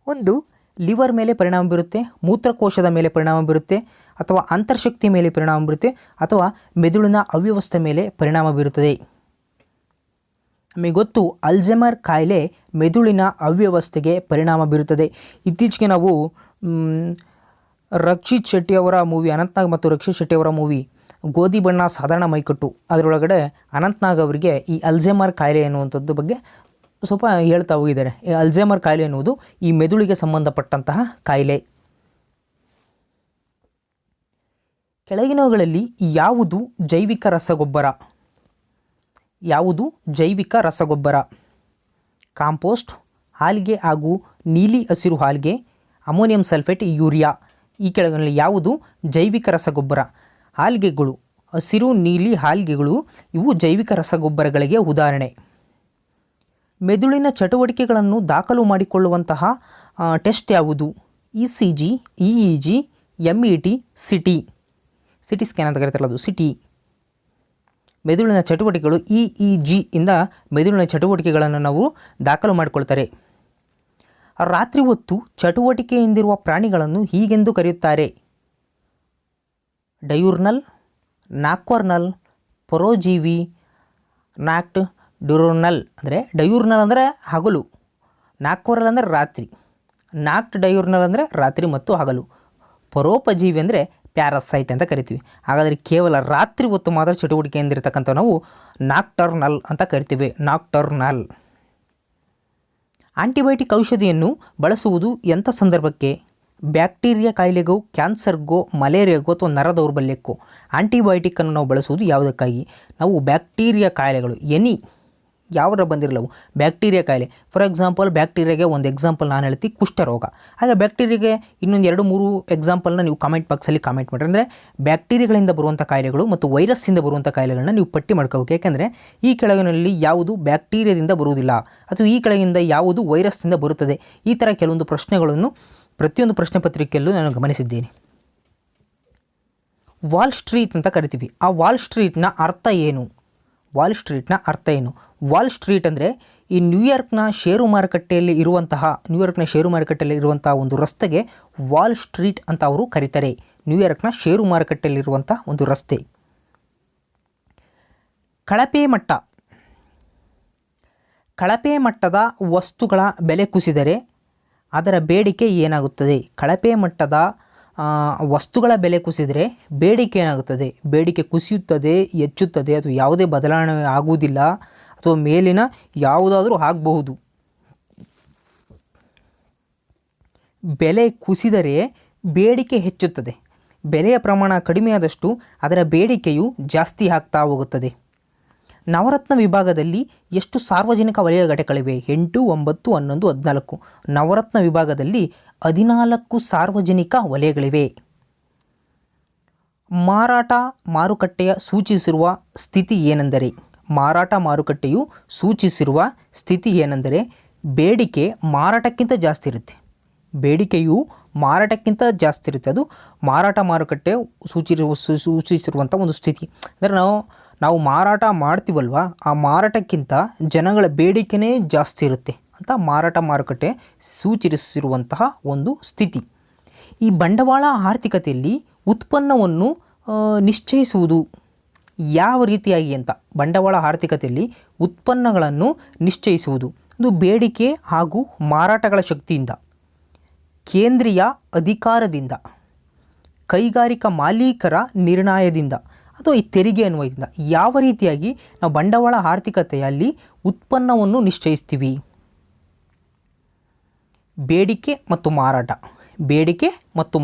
A: ಒಂದು ಲಿವರ್ ಮೇಲೆ ಪರಿಣಾಮ ಬೀರುತ್ತೆ, ಮೂತ್ರಕೋಶದ ಮೇಲೆ ಪರಿಣಾಮ ಬೀರುತ್ತೆ, ಅಥವಾ ಅಂತರ್ಶಕ್ತಿ ಮೇಲೆ ಪರಿಣಾಮ ಬೀರುತ್ತೆ, ಅಥವಾ ಮೆದುಳಿನ ಅವ್ಯವಸ್ಥೆ ಮೇಲೆ ಪರಿಣಾಮ ಬೀರುತ್ತದೆ. ನಮಗೆ ಗೊತ್ತು ಅಲ್ಝೈಮರ್ ಕಾಯಿಲೆ ಮೆದುಳಿನ ಅವ್ಯವಸ್ಥೆಗೆ ಪರಿಣಾಮ ಬೀರುತ್ತದೆ. ಇತ್ತೀಚೆಗೆ ನಾವು ರಕ್ಷಿತ್ ಶೆಟ್ಟಿಯವರ ಮೂವಿ, ಅನಂತ್ನಾಗ್ ಮತ್ತು ರಕ್ಷಿತ್ ಶೆಟ್ಟಿಯವರ ಮೂವಿ ಗೋಧಿ ಬಣ್ಣ ಸಾಧಾರಣ ಮೈಕಟ್ಟು, ಅದರೊಳಗಡೆ ಅನಂತ್ನಾಗ್ ಅವರಿಗೆ ಈ ಅಲ್ಝೈಮರ್ ಕಾಯಿಲೆ ಎನ್ನುವಂಥದ್ದು ಬಗ್ಗೆ ಸ್ವಲ್ಪ ಹೇಳ್ತಾ ಹೋಗಿದ್ದಾರೆ. ಈ ಅಲ್ಝೈಮರ್ ಕಾಯಿಲೆ ಎನ್ನುವುದು ಈ ಮೆದುಳಿಗೆ ಸಂಬಂಧಪಟ್ಟಂತಹ ಕಾಯಿಲೆ. ಕೆಳಗಿನವುಗಳಲ್ಲಿ ಯಾವುದು ಜೈವಿಕ ರಸಗೊಬ್ಬರ? ಯಾವುದು ಜೈವಿಕ ರಸಗೊಬ್ಬರ? ಕಾಂಪೋಸ್ಟ್, ಹಾಲ್ಗೆ ಹಾಗೂ ನೀಲಿ ಹಸಿರು ಹಾಲ್ಗೆ, ಅಮೋನಿಯಂ ಸಲ್ಫೇಟ್, ಯೂರಿಯಾ. ಈ ಕೆಳಗಿನಲ್ಲಿ ಯಾವುದು ಜೈವಿಕ ರಸಗೊಬ್ಬರ? ಆಲ್ಗೆಗಳು, ಹಸಿರು ನೀಲಿ ಆಲ್ಗೆಗಳು ಇವು ಜೈವಿಕ ರಸಗೊಬ್ಬರಗಳಿಗೆ ಉದಾಹರಣೆ. ಮೆದುಳಿನ ಚಟುವಟಿಕೆಗಳನ್ನು ದಾಖಲು ಮಾಡಿಕೊಳ್ಳುವಂತಹ ಟೆಸ್ಟ್ ಯಾವುದು? ECG, EEG, MET, CT scan ಅಂತ ಕರೀತಾರಲ್ಲ ಅದು ಸಿಟಿ. ಮೆದುಳಿನ ಚಟುವಟಿಕೆಗಳು EEG ಇಂದ ಮೆದುಳಿನ ಚಟುವಟಿಕೆಗಳನ್ನು ನಾವು ದಾಖಲು ಮಾಡಿಕೊಳ್ತಾರೆ. ರಾತ್ರಿ ಹೊತ್ತು ಚಟುವಟಿಕೆಯಿಂದಿರುವ ಪ್ರಾಣಿಗಳನ್ನು ಹೀಗೆಂದು ಕರೆಯುತ್ತಾರೆ: ಡಯೂರ್ನಲ್, ನಾಕ್ವರ್ನಲ್, ಪರೋಜೀವಿ, ನಾಕ್ಟ್ ಡ್ಯೂರ್ನಲ್. ಅಂದರೆ ಡಯೂರ್ನಲ್ ಅಂದರೆ ಹಗಲು, ನಾಕ್ವರ್ನಲ್ ಅಂದರೆ ರಾತ್ರಿ, ನಾಕ್ಟ್ ಡಯೂರ್ನಲ್ ಅಂದರೆ ರಾತ್ರಿ ಮತ್ತು ಹಗಲು, ಪರೋಪಜೀವಿ ಅಂದರೆ ಪ್ಯಾರಾಸೈಟ್ ಅಂತ ಕರಿತೀವಿ. ಹಾಗಾದರೆ ಕೇವಲ ರಾತ್ರಿ ಹೊತ್ತು ಮಾತ್ರ ಚಟುವಟಿಕೆಯಿಂದ ಇರತಕ್ಕಂಥ ನಾವು ನಾಕ್ಟರ್ನಲ್ ಅಂತ ಕರಿತೀವಿ. ನಾಕ್ಟರ್ನಲ್. ಆಂಟಿಬಯೋಟಿಕ್ ಔಷಧಿಯನ್ನು ಬಳಸುವುದು ಎಂಥ ಸಂದರ್ಭಕ್ಕೆ? ಬ್ಯಾಕ್ಟೀರಿಯಾ ಕಾಯಿಲೆಗೋ, ಕ್ಯಾನ್ಸರ್ಗೋ, ಮಲೇರಿಯಾಗೋ ಅಥವಾ ನರ ದೌರ್ಬಲ್ಯಕ್ಕೋ ಆಂಟಿಬಯೋಟಿಕ್ಕನ್ನು ನಾವು ಬಳಸುವುದು ಯಾವುದಕ್ಕಾಗಿ? ನಾವು ಬ್ಯಾಕ್ಟೀರಿಯಾ ಕಾಯಿಲೆಗಳು ಯಾವ್ರ ಬಂದಿರಲವು ಬ್ಯಾಕ್ಟೀರಿಯಾ ಕಾಯಿಲೆ. ಫಾರ್ ಎಕ್ಸಾಂಪಲ್ ಬ್ಯಾಕ್ಟೀರಿಯಾಗೆ ಒಂದು ಎಕ್ಸಾಂಪಲ್ ನಾನು ಹೇಳ್ತೀನಿ, ಕುಷ್ಠರೋಗ. ಹಾಗೆ ಬ್ಯಾಕ್ಟೀರಿಯಾಗೆ ಇನ್ನೊಂದು 2-3 ಎಕ್ಸಾಂಪಲ್ನ ನೀವು ಕಾಮೆಂಟ್ ಬಾಕ್ಸಲ್ಲಿ ಕಾಮೆಂಟ್ ಮಾಡಿರಿ. ಅಂದರೆ ಬ್ಯಾಕ್ಟೀರಿಯಾಗಳಿಂದ ಬರುವಂಥ ಕಾಯಿಲೆಗಳು ಮತ್ತು ವೈರಸ್ಸಿಂದ ಬರುವಂಥ ಕಾಯಿಲೆಗಳನ್ನ ನೀವು ಪಟ್ಟಿ ಮಾಡ್ಕೋಬೇಕು. ಯಾಕೆಂದರೆ ಈ ಕೆಳಗಿನಲ್ಲಿ ಯಾವುದು ಬ್ಯಾಕ್ಟೀರಿಯಾದಿಂದ ಬರುವುದಿಲ್ಲ ಅಥವಾ ಈ ಕೆಳಗಿಂದ ಯಾವುದು ವೈರಸ್ಸಿಂದ ಬರುತ್ತದೆ, ಈ ಥರ ಕೆಲವೊಂದು ಪ್ರಶ್ನೆಗಳನ್ನು ಪ್ರತಿಯೊಂದು ಪ್ರಶ್ನೆ ಪತ್ರಿಕೆಯಲ್ಲೂ ನಾನು ಗಮನಿಸಿದ್ದೇನೆ. ವಾಲ್ ಸ್ಟ್ರೀಟ್ ಅಂತ ಕರಿತೀವಿ. ಆ ವಾಲ್ ಸ್ಟ್ರೀಟ್ನ ಅರ್ಥ ಏನು? ವಾಲ್ ಸ್ಟ್ರೀಟ್ನ ಅರ್ಥ ಏನು? ವಾಲ್ ಸ್ಟ್ರೀಟ್ ಅಂದರೆ ಈ ನ್ಯೂಯಾರ್ಕ್ನ ಷೇರು ಮಾರುಕಟ್ಟೆಯಲ್ಲಿ ಇರುವಂತಹ ಒಂದು ರಸ್ತೆಗೆ ವಾಲ್ ಸ್ಟ್ರೀಟ್ ಅಂತ ಅವರು ಕರೀತಾರೆ. ನ್ಯೂಯಾರ್ಕ್ನ ಷೇರು ಮಾರುಕಟ್ಟೆಯಲ್ಲಿರುವಂಥ ಒಂದು ರಸ್ತೆ. ಕಳಪೆ ಮಟ್ಟದ ವಸ್ತುಗಳ ಬೆಲೆ ಕುಸಿದರೆ ಅದರ ಬೇಡಿಕೆ ಏನಾಗುತ್ತದೆ? ಕಳಪೆ ಮಟ್ಟದ ವಸ್ತುಗಳ ಬೆಲೆ ಕುಸಿದರೆ ಬೇಡಿಕೆ ಏನಾಗುತ್ತದೆ? ಬೇಡಿಕೆ ಕುಸಿಯುತ್ತದೆ, ಹೆಚ್ಚುತ್ತದೆ, ಅಥವಾ ಯಾವುದೇ ಬದಲಾವಣೆ ಆಗುವುದಿಲ್ಲ, ಅಥವಾ ಮೇಲಿನ ಯಾವುದಾದ್ರೂ ಆಗಬಹುದು. ಬೆಲೆ ಕುಸಿದರೆ ಬೇಡಿಕೆ ಹೆಚ್ಚುತ್ತದೆ. ಬೆಲೆಯ ಪ್ರಮಾಣ ಕಡಿಮೆಯಾದಷ್ಟು ಅದರ ಬೇಡಿಕೆಯು ಜಾಸ್ತಿ ಆಗ್ತಾ ಹೋಗುತ್ತದೆ. ನವರತ್ನ ವಿಭಾಗದಲ್ಲಿ ಎಷ್ಟು ಸಾರ್ವಜನಿಕ ವಲಯ ಘಟಕಗಳಿವೆ? 8, 9, 11, 14. ನವರತ್ನ ವಿಭಾಗದಲ್ಲಿ 14 ಸಾರ್ವಜನಿಕ ವಲಯಗಳಿವೆ. ಮಾರಾಟ ಮಾರುಕಟ್ಟೆಯ ಸೂಚಿಸಿರುವ ಸ್ಥಿತಿ ಏನೆಂದರೆ? ಮಾರಾಟ ಮಾರುಕಟ್ಟೆಯು ಸೂಚಿಸಿರುವ ಸ್ಥಿತಿ ಏನೆಂದರೆ ಬೇಡಿಕೆ ಮಾರಾಟಕ್ಕಿಂತ ಜಾಸ್ತಿ ಇರುತ್ತೆ. ಬೇಡಿಕೆಯು ಮಾರಾಟಕ್ಕಿಂತ ಜಾಸ್ತಿ ಇರುತ್ತೆ. ಅದು ಮಾರಾಟ ಮಾರುಕಟ್ಟೆ ಸೂಚಿಸಿರುವಂಥ ಒಂದು ಸ್ಥಿತಿ. ಅಂದರೆ ನಾವು ಮಾರಾಟ ಮಾಡ್ತೀವಲ್ವ, ಆ ಮಾರಾಟಕ್ಕಿಂತ ಜನಗಳ ಬೇಡಿಕೆನೇ ಜಾಸ್ತಿ ಇರುತ್ತೆ ಅಂತ ಮಾರಾಟ ಮಾರುಕಟ್ಟೆ ಸೂಚಿಸಿರುವಂತಹ ಒಂದು ಸ್ಥಿತಿ. ಈ ಬಂಡವಾಳ ಆರ್ಥಿಕತೆಯಲ್ಲಿ ಉತ್ಪನ್ನವನ್ನು ನಿಶ್ಚಯಿಸುವುದು ಯಾವ ರೀತಿಯಾಗಿ ಅಂತ? ಬಂಡವಾಳ ಆರ್ಥಿಕತೆಯಲ್ಲಿ ಉತ್ಪನ್ನಗಳನ್ನು ನಿಶ್ಚಯಿಸುವುದು ಇದು ಬೇಡಿಕೆ ಹಾಗೂ ಮಾರಾಟಗಳ ಶಕ್ತಿಯಿಂದ, ಕೇಂದ್ರೀಯ ಅಧಿಕಾರದಿಂದ, ಕೈಗಾರಿಕಾ ಮಾಲೀಕರ ನಿರ್ಣಯದಿಂದ ಅಥವಾ ಈ ತೆರಿಗೆ ಅನ್ವಯದಿಂದ ಯಾವ ರೀತಿಯಾಗಿ ನಾವು ಬಂಡವಾಳ ಆರ್ಥಿಕತೆಯಲ್ಲಿ ಉತ್ಪನ್ನವನ್ನು ನಿಶ್ಚಯಿಸ್ತೀವಿ? ಬೇಡಿಕೆ ಮತ್ತು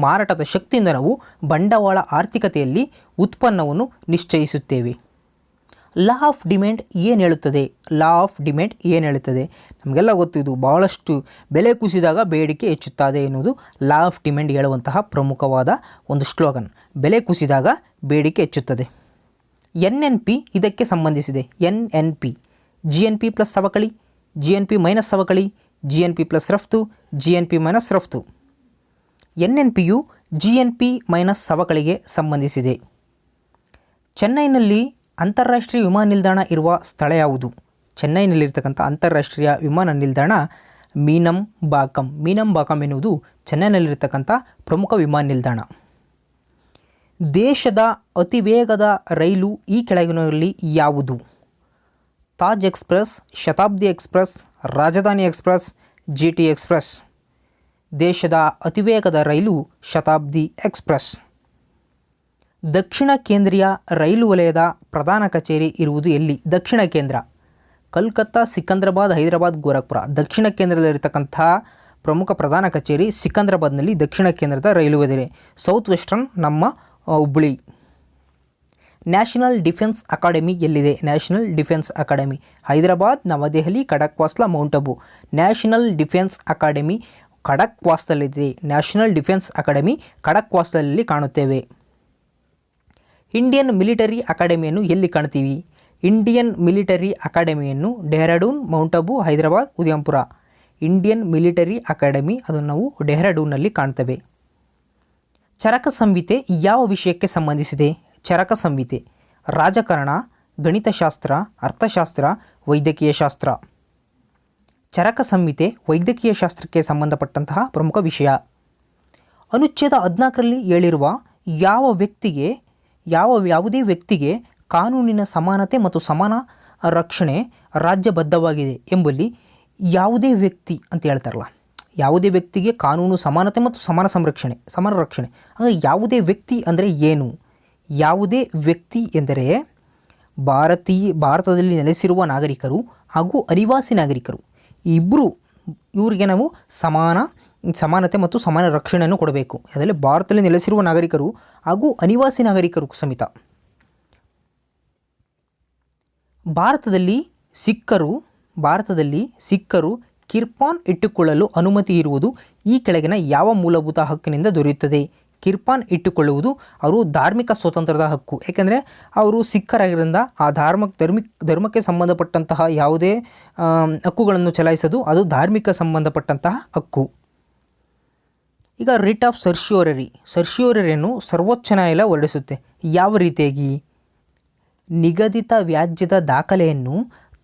A: ಮಾರಾಟದ ಶಕ್ತಿಯಿಂದ ನಾವು ಬಂಡವಾಳ ಆರ್ಥಿಕತೆಯಲ್ಲಿ ಉತ್ಪನ್ನವನ್ನು ನಿಶ್ಚಯಿಸುತ್ತೇವೆ. ಲಾ ಆಫ್ ಡಿಮ್ಯಾಂಡ್ ಏನು ಹೇಳುತ್ತದೆ? ನಮಗೆಲ್ಲ ಗೊತ್ತು, ಇದು ಭಾಳಷ್ಟು ಬೆಲೆ ಕುಸಿದಾಗ ಬೇಡಿಕೆ ಹೆಚ್ಚುತ್ತದೆ ಎನ್ನುವುದು ಲಾ ಆಫ್ ಡಿಮ್ಯಾಂಡ್ ಹೇಳುವಂತಹ ಪ್ರಮುಖವಾದ ಒಂದು ಸ್ಲೋಗನ್. ಬೆಲೆ ಕುಸಿದಾಗ ಬೇಡಿಕೆ ಹೆಚ್ಚುತ್ತದೆ. NNP ಇದಕ್ಕೆ ಸಂಬಂಧಿಸಿದೆ. NNP GNP ಪ್ಲಸ್ ಸವಕಳಿ, GNP ಮೈನಸ್ ಸವಕಳಿ, GNP ಪ್ಲಸ್ ರಫ್ತು, GNP ಮೈನಸ್ ರಫ್ತು. NNPಯು GNP ಮೈನಸ್ ಸವಕಳಿಗೆ ಸಂಬಂಧಿಸಿದೆ. ಚೆನ್ನೈನಲ್ಲಿ ಅಂತಾರಾಷ್ಟ್ರೀಯ ವಿಮಾನ ನಿಲ್ದಾಣ ಇರುವ ಸ್ಥಳ ಯಾವುದು? ಚೆನ್ನೈನಲ್ಲಿರ್ತಕ್ಕಂಥ ಅಂತಾರಾಷ್ಟ್ರೀಯ ವಿಮಾನ ನಿಲ್ದಾಣ ಮೀನಂಬಾಕಂ ಎನ್ನುವುದು ಚೆನ್ನೈನಲ್ಲಿರ್ತಕ್ಕಂಥ ಪ್ರಮುಖ ವಿಮಾನ ನಿಲ್ದಾಣ. ದೇಶದ ಅತಿ ವೇಗದ ರೈಲು ಈ ಕೆಳಗಿನಲ್ಲಿ ಯಾವುದು? ತಾಜ್ ಎಕ್ಸ್ಪ್ರೆಸ್, ಶತಾಬ್ದಿ ಎಕ್ಸ್ಪ್ರೆಸ್, ರಾಜಧಾನಿ ಎಕ್ಸ್ಪ್ರೆಸ್, GT ಎಕ್ಸ್ಪ್ರೆಸ್. ದೇಶದ ಅತಿ ವೇಗದ ರೈಲು ಶತಾಬ್ದಿ ಎಕ್ಸ್ಪ್ರೆಸ್. ದಕ್ಷಿಣ ಕೇಂದ್ರೀಯ ರೈಲು ವಲಯದ ಪ್ರಧಾನ ಕಚೇರಿ ಇರುವುದು ಎಲ್ಲಿ? ದಕ್ಷಿಣ ಕೇಂದ್ರ ಕಲ್ಕತ್ತಾ, ಸಿಕಂದ್ರಾಬಾದ್, ಹೈದರಾಬಾದ್, ಗೋರಖ್ಪುರ. ದಕ್ಷಿಣ ಕೇಂದ್ರದಲ್ಲಿರ್ತಕ್ಕಂಥ ಪ್ರಮುಖ ಪ್ರಧಾನ ಕಚೇರಿ ಸಿಕಂದ್ರಾಬಾದ್ನಲ್ಲಿ ದಕ್ಷಿಣ ಕೇಂದ್ರದ ರೈಲು ಇದೆ. ಸೌತ್ ವೆಸ್ಟರ್ನ್ ನಮ್ಮ ಹುಬ್ಬಳ್ಳಿ. ನ್ಯಾಷನಲ್ ಡಿಫೆನ್ಸ್ ಅಕಾಡೆಮಿ ಎಲ್ಲಿದೆ? National defence academy Hyderabad, Navadehali, Khadakwasla, mount Abu. National defence academy ಖಡಕ್ವಾಸ್ಲಲ್ಲಿದೆ. ನ್ಯಾಷನಲ್ ಡಿಫೆನ್ಸ್ ಅಕಾಡೆಮಿ ಖಡಕ್ವಾಸ್ಲಲ್ಲಿ ಕಾಣುತ್ತೇವೆ. ಇಂಡಿಯನ್ ಮಿಲಿಟರಿ ಅಕಾಡೆಮಿಯನ್ನು ಎಲ್ಲಿ ಕಾಣ್ತೀವಿ? ಇಂಡಿಯನ್ ಮಿಲಿಟರಿ ಅಕಾಡೆಮಿಯನ್ನು Dehradun, mount Abu, Hyderabad, Udayampura. Indian military academy ಅದನ್ನು ನಾವು ಡೆಹ್ರಾಡೂನ್ನಲ್ಲಿ ಕಾಣ್ತೇವೆ. ಚರಕ ಸಂಹಿತೆ ಯಾವ ವಿಷಯಕ್ಕೆ ಸಂಬಂಧಿಸಿದೆ? ಚರಕ ಸಂಹಿತೆ ರಾಜಕಾರಣ, ಗಣಿತಶಾಸ್ತ್ರ, ಅರ್ಥಶಾಸ್ತ್ರ, ವೈದ್ಯಕೀಯ ಶಾಸ್ತ್ರ. ಚರಕ ಸಂಹಿತೆ ವೈದ್ಯಕೀಯ ಶಾಸ್ತ್ರಕ್ಕೆ ಸಂಬಂಧಪಟ್ಟಂತಹ ಪ್ರಮುಖ ವಿಷಯ. ಅನುಚ್ಛೇದ 14ರಲ್ಲಿ ಹೇಳಿರುವ ಯಾವುದೇ ವ್ಯಕ್ತಿಗೆ ಕಾನೂನಿನ ಸಮಾನತೆ ಮತ್ತು ಸಮಾನ ರಕ್ಷಣೆ ರಾಜ್ಯಬದ್ಧವಾಗಿದೆ ಎಂಬಲ್ಲಿ ಯಾವುದೇ ವ್ಯಕ್ತಿ ಅಂತ ಹೇಳ್ತಾರಲ್ಲ, ಯಾವುದೇ ವ್ಯಕ್ತಿಗೆ ಕಾನೂನು ಸಮಾನತೆ ಮತ್ತು ಸಮಾನ ರಕ್ಷಣೆ. ಅಂದರೆ ಯಾವುದೇ ವ್ಯಕ್ತಿ ಅಂದರೆ ಏನು? ಯಾವುದೇ ವ್ಯಕ್ತಿ ಎಂದರೆ ಭಾರತದಲ್ಲಿ ನೆಲೆಸಿರುವ ನಾಗರಿಕರು ಹಾಗೂ ಅನಿವಾಸಿ ನಾಗರಿಕರು ಇಬ್ಬರು, ಇವರಿಗೆ ನಾವು ಸಮಾನತೆ ಮತ್ತು ಸಮಾನ ರಕ್ಷಣೆಯನ್ನು ಕೊಡಬೇಕು. ಅದರಲ್ಲಿ ಭಾರತದಲ್ಲಿ ನೆಲೆಸಿರುವ ನಾಗರಿಕರು ಹಾಗೂ ಅನಿವಾಸಿ ನಾಗರಿಕರು ಸಮೇತ. ಭಾರತದಲ್ಲಿ ಸಿಖ್ಖರು ಕಿರ್ಪಾನ್ ಇಟ್ಟುಕೊಳ್ಳಲು ಅನುಮತಿ ಇರುವುದು ಈ ಕೆಳಗಿನ ಯಾವ ಮೂಲಭೂತ ಹಕ್ಕಿನಿಂದ ದೊರೆಯುತ್ತದೆ? ಕಿರ್ಪಾನ್ ಇಟ್ಟುಕೊಳ್ಳುವುದು ಅವರು ಧಾರ್ಮಿಕ ಸ್ವಾತಂತ್ರ್ಯದ ಹಕ್ಕು. ಏಕೆಂದರೆ ಅವರು ಸಿಖ್ಖರಾಗಿರೋದ್ರಿಂದ ಆ ಧರ್ಮಕ್ಕೆ ಸಂಬಂಧಪಟ್ಟಂತಹ ಯಾವುದೇ ಹಕ್ಕುಗಳನ್ನು ಚಲಾಯಿಸೋದು ಅದು ಧಾರ್ಮಿಕ ಸಂಬಂಧಪಟ್ಟಂತಹ ಹಕ್ಕು. ಈಗ ರಿಟ್ ಆಫ್ ಸರ್ಶ್ಯೂರರಿಯನ್ನು ಸರ್ವೋಚ್ಚ ನ್ಯಾಯಾಲಯ ಹೊರಡಿಸುತ್ತೆ. ಯಾವ ರೀತಿಯಾಗಿ? ನಿಗದಿತ ವ್ಯಾಜ್ಯದ ದಾಖಲೆಯನ್ನು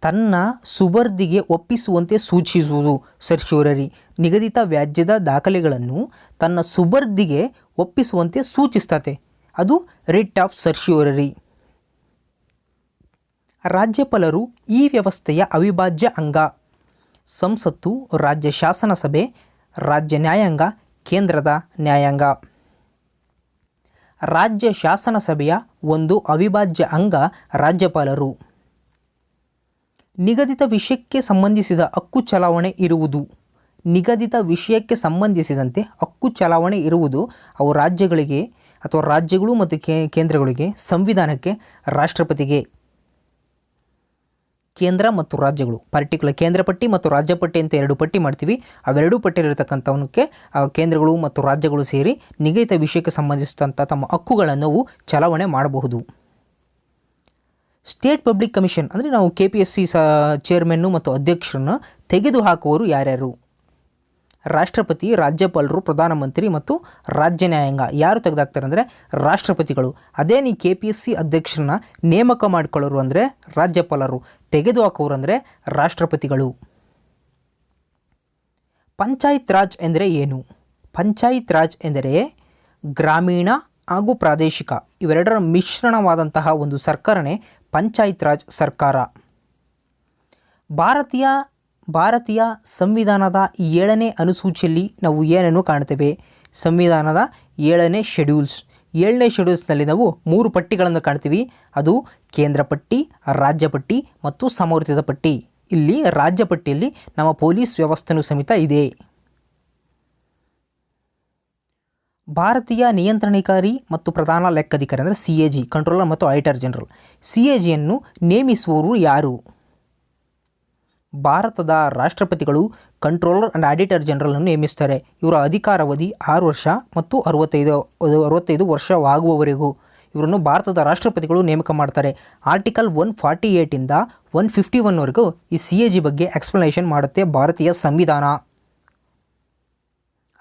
A: ತನ್ನ ಸುಬರ್ದಿಗೆ ಒಪ್ಪಿಸುವಂತೆ ಸೂಚಿಸುವುದು ಸರ್ಶ್ಯೂರರಿ. ನಿಗದಿತ ವ್ಯಾಜ್ಯದ ದಾಖಲೆಗಳನ್ನು ತನ್ನ ಸುಬರ್ದಿಗೆ ಒಪ್ಪಿಸುವಂತೆ ಸೂಚಿಸ್ತತೆ, ಅದು ರಿಟ್ ಆಫ್ ಸರ್ಶ್ಯೂರರಿ. ರಾಜ್ಯಪಾಲರು ಈ ವ್ಯವಸ್ಥೆಯ ಅವಿಭಾಜ್ಯ ಅಂಗ. ಸಂಸತ್ತು, ರಾಜ್ಯ ಶಾಸನ ಸಭೆ, ರಾಜ್ಯ ನ್ಯಾಯಾಂಗ, ಕೇಂದ್ರದ ನ್ಯಾಯಾಂಗ. ರಾಜ್ಯ ಶಾಸನ ಸಭೆಯ ಒಂದು ಅವಿಭಾಜ್ಯ ಅಂಗ ರಾಜ್ಯಪಾಲರು. ನಿಗದಿತ ವಿಷಯಕ್ಕೆ ಸಂಬಂಧಿಸಿದ ಹಕ್ಕು ಚಲಾವಣೆ ಇರುವುದು. ನಿಗದಿತ ವಿಷಯಕ್ಕೆ ಸಂಬಂಧಿಸಿದಂತೆ ಹಕ್ಕು ಚಲಾವಣೆ ಇರುವುದು ಅವು ರಾಜ್ಯಗಳಿಗೆ ಅಥವಾ ರಾಜ್ಯಗಳು ಮತ್ತು ಕೇಂದ್ರಗಳಿಗೆ, ಸಂವಿಧಾನಕ್ಕೆ, ರಾಷ್ಟ್ರಪತಿಗೆ. ಕೇಂದ್ರ ಮತ್ತು ರಾಜ್ಯಗಳು, ಪರ್ಟಿಕ್ಯುಲರ್ ಕೇಂದ್ರ ಪಟ್ಟಿ ಮತ್ತು ರಾಜ್ಯ ಪಟ್ಟಿ ಅಂತ ಎರಡು ಪಟ್ಟಿ ಮಾಡ್ತೀವಿ. ಅವೆರಡೂ ಪಟ್ಟಿಯಲ್ಲಿರತಕ್ಕಂಥವಕ್ಕೆ ಕೇಂದ್ರಗಳು ಮತ್ತು ರಾಜ್ಯಗಳು ಸೇರಿ ನಿಗದಿತ ವಿಷಯಕ್ಕೆ ಸಂಬಂಧಿಸಿದಂಥ ತಮ್ಮ ಹಕ್ಕುಗಳನ್ನು ನಾವು ಚಲಾವಣೆ ಮಾಡಬಹುದು. ಸ್ಟೇಟ್ ಪಬ್ಲಿಕ್ ಕಮಿಷನ್ ಅಂದರೆ ನಾವು KPSC ಚೇರ್ಮನ್ನು ಮತ್ತು ಅಧ್ಯಕ್ಷರನ್ನು ತೆಗೆದುಹಾಕುವವರು ಯಾರ್ಯಾರು? ರಾಷ್ಟ್ರಪತಿ, ರಾಜ್ಯಪಾಲರು, ಪ್ರಧಾನಮಂತ್ರಿ ಮತ್ತು ರಾಜ್ಯ ನ್ಯಾಯಾಂಗ. ಯಾರು ತೆಗೆದುಹಾಕ್ತಾರೆ ಅಂದರೆ ರಾಷ್ಟ್ರಪತಿಗಳು. ಅದೇ ನೀವು KPSC ಅಧ್ಯಕ್ಷರನ್ನ ನೇಮಕ ಮಾಡಿಕೊಳ್ಳೋರು ಅಂದರೆ ರಾಜ್ಯಪಾಲರು, ತೆಗೆದುಹಾಕುವರು ಅಂದರೆ ರಾಷ್ಟ್ರಪತಿಗಳು. ಪಂಚಾಯತ್ ರಾಜ್ ಎಂದರೆ ಏನು? ಪಂಚಾಯತ್ ರಾಜ್ ಎಂದರೆ ಗ್ರಾಮೀಣ ಹಾಗೂ ಪ್ರಾದೇಶಿಕ ಇವೆರಡರ ಮಿಶ್ರಣವಾದಂತಹ ಒಂದು ಸರ್ಕಾರನೇ ಪಂಚಾಯತ್ ರಾಜ್ ಸರ್ಕಾರ. ಭಾರತೀಯ ಸಂವಿಧಾನದ 7ನೇ ಅನುಸೂಚಿಯಲ್ಲಿ ನಾವು ಏನನ್ನು ಕಾಣ್ತೇವೆ? ಸಂವಿಧಾನದ 7ನೇ ಶೆಡ್ಯೂಲ್ಸ್ನಲ್ಲಿ ನಾವು 3 ಪಟ್ಟಿಗಳನ್ನು ಕಾಣ್ತೀವಿ. ಅದು ಕೇಂದ್ರ ಪಟ್ಟಿ, ರಾಜ್ಯ ಪಟ್ಟಿ ಮತ್ತು ಸಮವರ್ತಿತ ಪಟ್ಟಿ. ಇಲ್ಲಿ ರಾಜ್ಯ ಪಟ್ಟಿಯಲ್ಲಿ ನಮ್ಮ ಪೊಲೀಸ್ ವ್ಯವಸ್ಥೆಯೂ ಸಮೇತ ಇದೆ. ಭಾರತೀಯ ನಿಯಂತ್ರಣಾಧಿಕಾರಿ ಮತ್ತು ಪ್ರಧಾನ ಲೆಕ್ಕಾಧಿಕಾರಿ ಅಂದರೆ CAG, ಕಂಟ್ರೋಲರ್ ಮತ್ತು ಆಡಿಟರ್ ಜನರಲ್. CAGಯನ್ನು ನೇಮಿಸುವವರು ಯಾರು? ಭಾರತದ ರಾಷ್ಟ್ರಪತಿಗಳು ಕಂಟ್ರೋಲರ್ ಆ್ಯಂಡ್ ಆಡಿಟರ್ ಜನರಲನ್ನು ನೇಮಿಸ್ತಾರೆ. ಇವರ ಅಧಿಕಾರಾವಧಿ 6 ವರ್ಷ ಮತ್ತು 65 ವರ್ಷವಾಗುವವರೆಗೂ ಇವರನ್ನು ಭಾರತದ ರಾಷ್ಟ್ರಪತಿಗಳು ನೇಮಕ ಮಾಡ್ತಾರೆ. ಆರ್ಟಿಕಲ್ 148ಇಂದ 151ವರೆಗೂ ಈ CAG ಬಗ್ಗೆ ಎಕ್ಸ್ಪ್ಲನೇಷನ್ ಮಾಡುತ್ತೆ ಭಾರತೀಯ ಸಂವಿಧಾನ.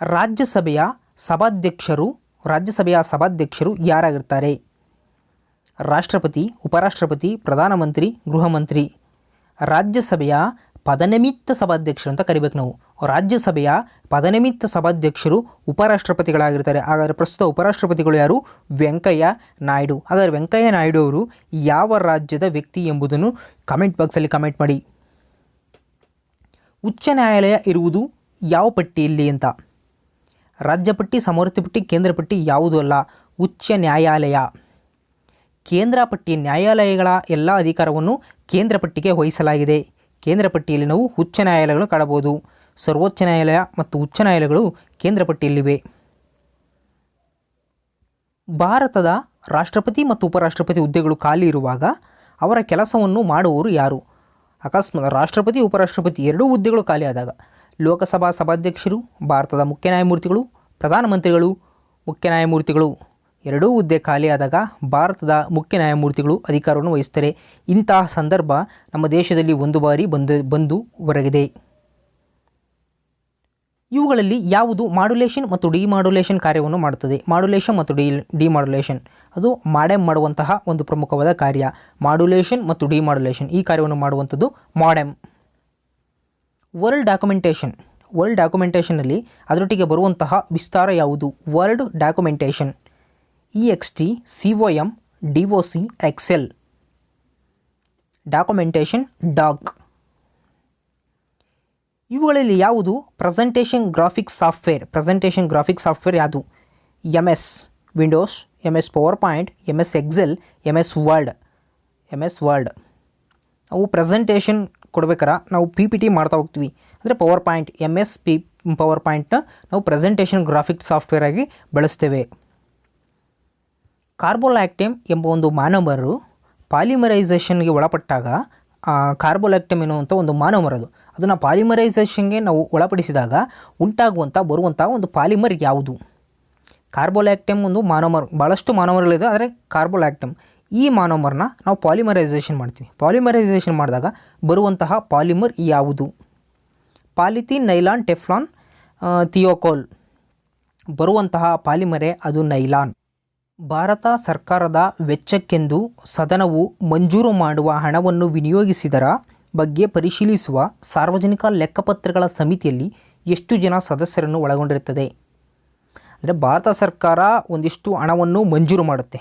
A: ರಾಜ್ಯಸಭೆಯ ಸಭಾಧ್ಯಕ್ಷರು ಯಾರಾಗಿರ್ತಾರೆ? ರಾಷ್ಟ್ರಪತಿ, ಉಪರಾಷ್ಟ್ರಪತಿ, ಪ್ರಧಾನಮಂತ್ರಿ, ಗೃಹ ಮಂತ್ರಿ. ರಾಜ್ಯಸಭೆಯ ಪದನಿಮಿತ್ತ ಸಭಾಧ್ಯಕ್ಷರು ಅಂತ ಕರಿಬೇಕು ನಾವು. ರಾಜ್ಯಸಭೆಯ ಪದನಿಮಿತ್ತ ಸಭಾಧ್ಯಕ್ಷರು ಉಪರಾಷ್ಟ್ರಪತಿಗಳಾಗಿರ್ತಾರೆ. ಹಾಗಾದರೆ ಪ್ರಸ್ತುತ ಉಪರಾಷ್ಟ್ರಪತಿಗಳು ಯಾರು? ವೆಂಕಯ್ಯ ನಾಯ್ಡು. ಹಾಗಾದರೆ ವೆಂಕಯ್ಯ ನಾಯ್ಡು ಅವರು ಯಾವ ರಾಜ್ಯದ ವ್ಯಕ್ತಿ ಎಂಬುದನ್ನು ಕಮೆಂಟ್ ಬಾಕ್ಸಲ್ಲಿ ಕಮೆಂಟ್ ಮಾಡಿ. ಉಚ್ಚ ನ್ಯಾಯಾಲಯ ಇರುವುದು ಯಾವ ಪಟ್ಟಿಯಲ್ಲಿ ಅಂತ? ರಾಜ್ಯ ಪಟ್ಟಿ, ಸಮವರ್ತಿ ಪಟ್ಟಿ, ಕೇಂದ್ರ ಪಟ್ಟಿ ಯಾವುದೂ ಅಲ್ಲ, ಉಚ್ಚ ನ್ಯಾಯಾಲಯ. ಕೇಂದ್ರ ಪಟ್ಟಿ ನ್ಯಾಯಾಲಯಗಳ ಎಲ್ಲ ಅಧಿಕಾರವನ್ನು ಕೇಂದ್ರ ಪಟ್ಟಿಗೆ ವಹಿಸಲಾಗಿದೆ. ಕೇಂದ್ರ ಪಟ್ಟಿಯಲ್ಲಿ ನಾವು ಉಚ್ಚ ನ್ಯಾಯಾಲಯಗಳನ್ನು ಕಾಣಬಹುದು. ಸರ್ವೋಚ್ಚ ನ್ಯಾಯಾಲಯ ಮತ್ತು ಉಚ್ಚ ನ್ಯಾಯಾಲಯಗಳು ಕೇಂದ್ರ ಪಟ್ಟಿಯಲ್ಲಿವೆ. ಭಾರತದ ರಾಷ್ಟ್ರಪತಿ ಮತ್ತು ಉಪರಾಷ್ಟ್ರಪತಿ ಹುದ್ದೆಗಳು ಖಾಲಿ ಇರುವಾಗ ಅವರ ಕೆಲಸವನ್ನು ಮಾಡುವವರು ಯಾರು? ಅಕಸ್ಮಾತ್ ರಾಷ್ಟ್ರಪತಿ, ಉಪರಾಷ್ಟ್ರಪತಿ ಎರಡೂ ಹುದ್ದೆಗಳು ಖಾಲಿಯಾದಾಗ ಲೋಕಸಭಾ ಸಭಾಧ್ಯಕ್ಷರು, ಭಾರತದ ಮುಖ್ಯ ನ್ಯಾಯಮೂರ್ತಿಗಳು, ಪ್ರಧಾನಮಂತ್ರಿಗಳು, ಮುಖ್ಯ ನ್ಯಾಯಮೂರ್ತಿಗಳು ಎರಡೂ ಹುದ್ದೆ ಖಾಲಿಯಾದಾಗ ಭಾರತದ ಮುಖ್ಯ ನ್ಯಾಯಮೂರ್ತಿಗಳು ಅಧಿಕಾರವನ್ನು ವಹಿಸ್ತಾರೆ. ಇಂತಹ ಸಂದರ್ಭ ನಮ್ಮ ದೇಶದಲ್ಲಿ ಒಂದು ಬಾರಿ ಬಂದು ಹೊರಗಿದೆ. ಇವುಗಳಲ್ಲಿ ಯಾವುದು ಮಾಡ್ಯುಲೇಷನ್ ಮತ್ತು ಡಿಮಾಡ್ಯುಲೇಷನ್ ಕಾರ್ಯವನ್ನು ಮಾಡುತ್ತದೆ? ಮಾಡ್ಯುಲೇಷನ್ ಮತ್ತು ಡಿಮಾಡ್ಯುಲೇಷನ್ ಅದು ಮಾಡೆಮ್ ಮಾಡುವಂತಹ ಒಂದು ಪ್ರಮುಖವಾದ ಕಾರ್ಯ. ಮಾಡ್ಯುಲೇಷನ್ ಮತ್ತು ಡಿಮಾಡ್ಯುಲೇಷನ್ ಈ ಕಾರ್ಯವನ್ನು ಮಾಡುವಂಥದ್ದು ಮಾಡೆಮ್. ವರ್ಲ್ಡ್ ಡಾಕ್ಯುಮೆಂಟೇಷನಲ್ಲಿ ಅದರೊಟ್ಟಿಗೆ ಬರುವಂತಹ ವಿಸ್ತಾರ ಯಾವುದು? World documentation, EXT, COM, DOC, Excel. Documentation doc. ಇವುಗಳಲ್ಲಿ ಯಾವುದು ಪ್ರೆಸೆಂಟೇಷನ್ ಗ್ರಾಫಿಕ್ಸ್ ಸಾಫ್ಟ್ವೇರ್ ಯಾವುದು? MS Windows, MS PowerPoint, MS Excel, MS Word. ನಾವು ಪ್ರೆಸೆಂಟೇಷನ್ ಕೊಡ್ಬೇಕಾರೆ ನಾವು PPT ಮಾಡ್ತಾ ಹೋಗ್ತೀವಿ. ಅಂದರೆ ಪವರ್ ಪಾಯಿಂಟ್ ಪವರ್ ಪಾಯಿಂಟ್ನ ನಾವು ಪ್ರೆಸೆಂಟೇಷನ್ ಗ್ರಾಫಿಕ್ಸ್ ಸಾಫ್ಟ್ವೇರ್ ಆಗಿ ಬಳಸ್ತೇವೆ. ಕಾರ್ಬೋಲ್ಯಾಕ್ಟಮ್ ಎಂಬ ಒಂದು ಮಾನೋಮರು ಪಾಲಿಮರೈಸೇಷನ್ಗೆ ಒಳಪಟ್ಟಾಗ ಕಾರ್ಬೋಲ್ಯಾಕ್ಟಮ್ ಎನ್ನುವಂಥ ಒಂದು ಮಾನೋಮರ್ ಅದನ್ನು ಪಾಲಿಮರೈಸೇಷನ್ಗೆ ನಾವು ಒಳಪಡಿಸಿದಾಗ ಬರುವಂಥ ಒಂದು ಪಾಲಿಮರ್ ಯಾವುದು? ಕಾರ್ಬೋಲ್ಯಾಕ್ಟಮ್ ಒಂದು ಮಾನೋಮರ್, ಭಾಳಷ್ಟು ಮಾನೋಮರ್ಗಳಿದೆ, ಆದರೆ ಕಾರ್ಬೋಲ್ಯಾಕ್ಟಮ್ ಈ ಮಾನೋಮರ್ನ ನಾವು ಪಾಲಿಮರೈಸೇಷನ್ ಮಾಡ್ತೀವಿ. ಪಾಲಿಮರೈಸೇಷನ್ ಮಾಡಿದಾಗ ಬರುವಂತಹ ಪಾಲಿಮರ್ ಯಾವುದು? Polythene, nylon, Teflon, Thiokol. ಬರುವಂತಹ ಪಾಲಿಮರೇ ಅದು ನೈಲಾನ್. ಭಾರತ ಸರ್ಕಾರದ ವೆಚ್ಚಕ್ಕೆಂದು ಸದನವು ಮಂಜೂರು ಮಾಡುವ ಹಣವನ್ನು ವಿನಿಯೋಗಿಸಿದರ ಬಗ್ಗೆ ಪರಿಶೀಲಿಸುವ ಸಾರ್ವಜನಿಕ ಲೆಕ್ಕಪತ್ರಗಳ ಸಮಿತಿಯಲ್ಲಿ ಎಷ್ಟು ಜನ ಸದಸ್ಯರನ್ನು ಒಳಗೊಂಡಿರುತ್ತದೆ? ಅಂದರೆ ಭಾರತ ಸರ್ಕಾರ ಒಂದಿಷ್ಟು ಹಣವನ್ನು ಮಂಜೂರು ಮಾಡುತ್ತೆ,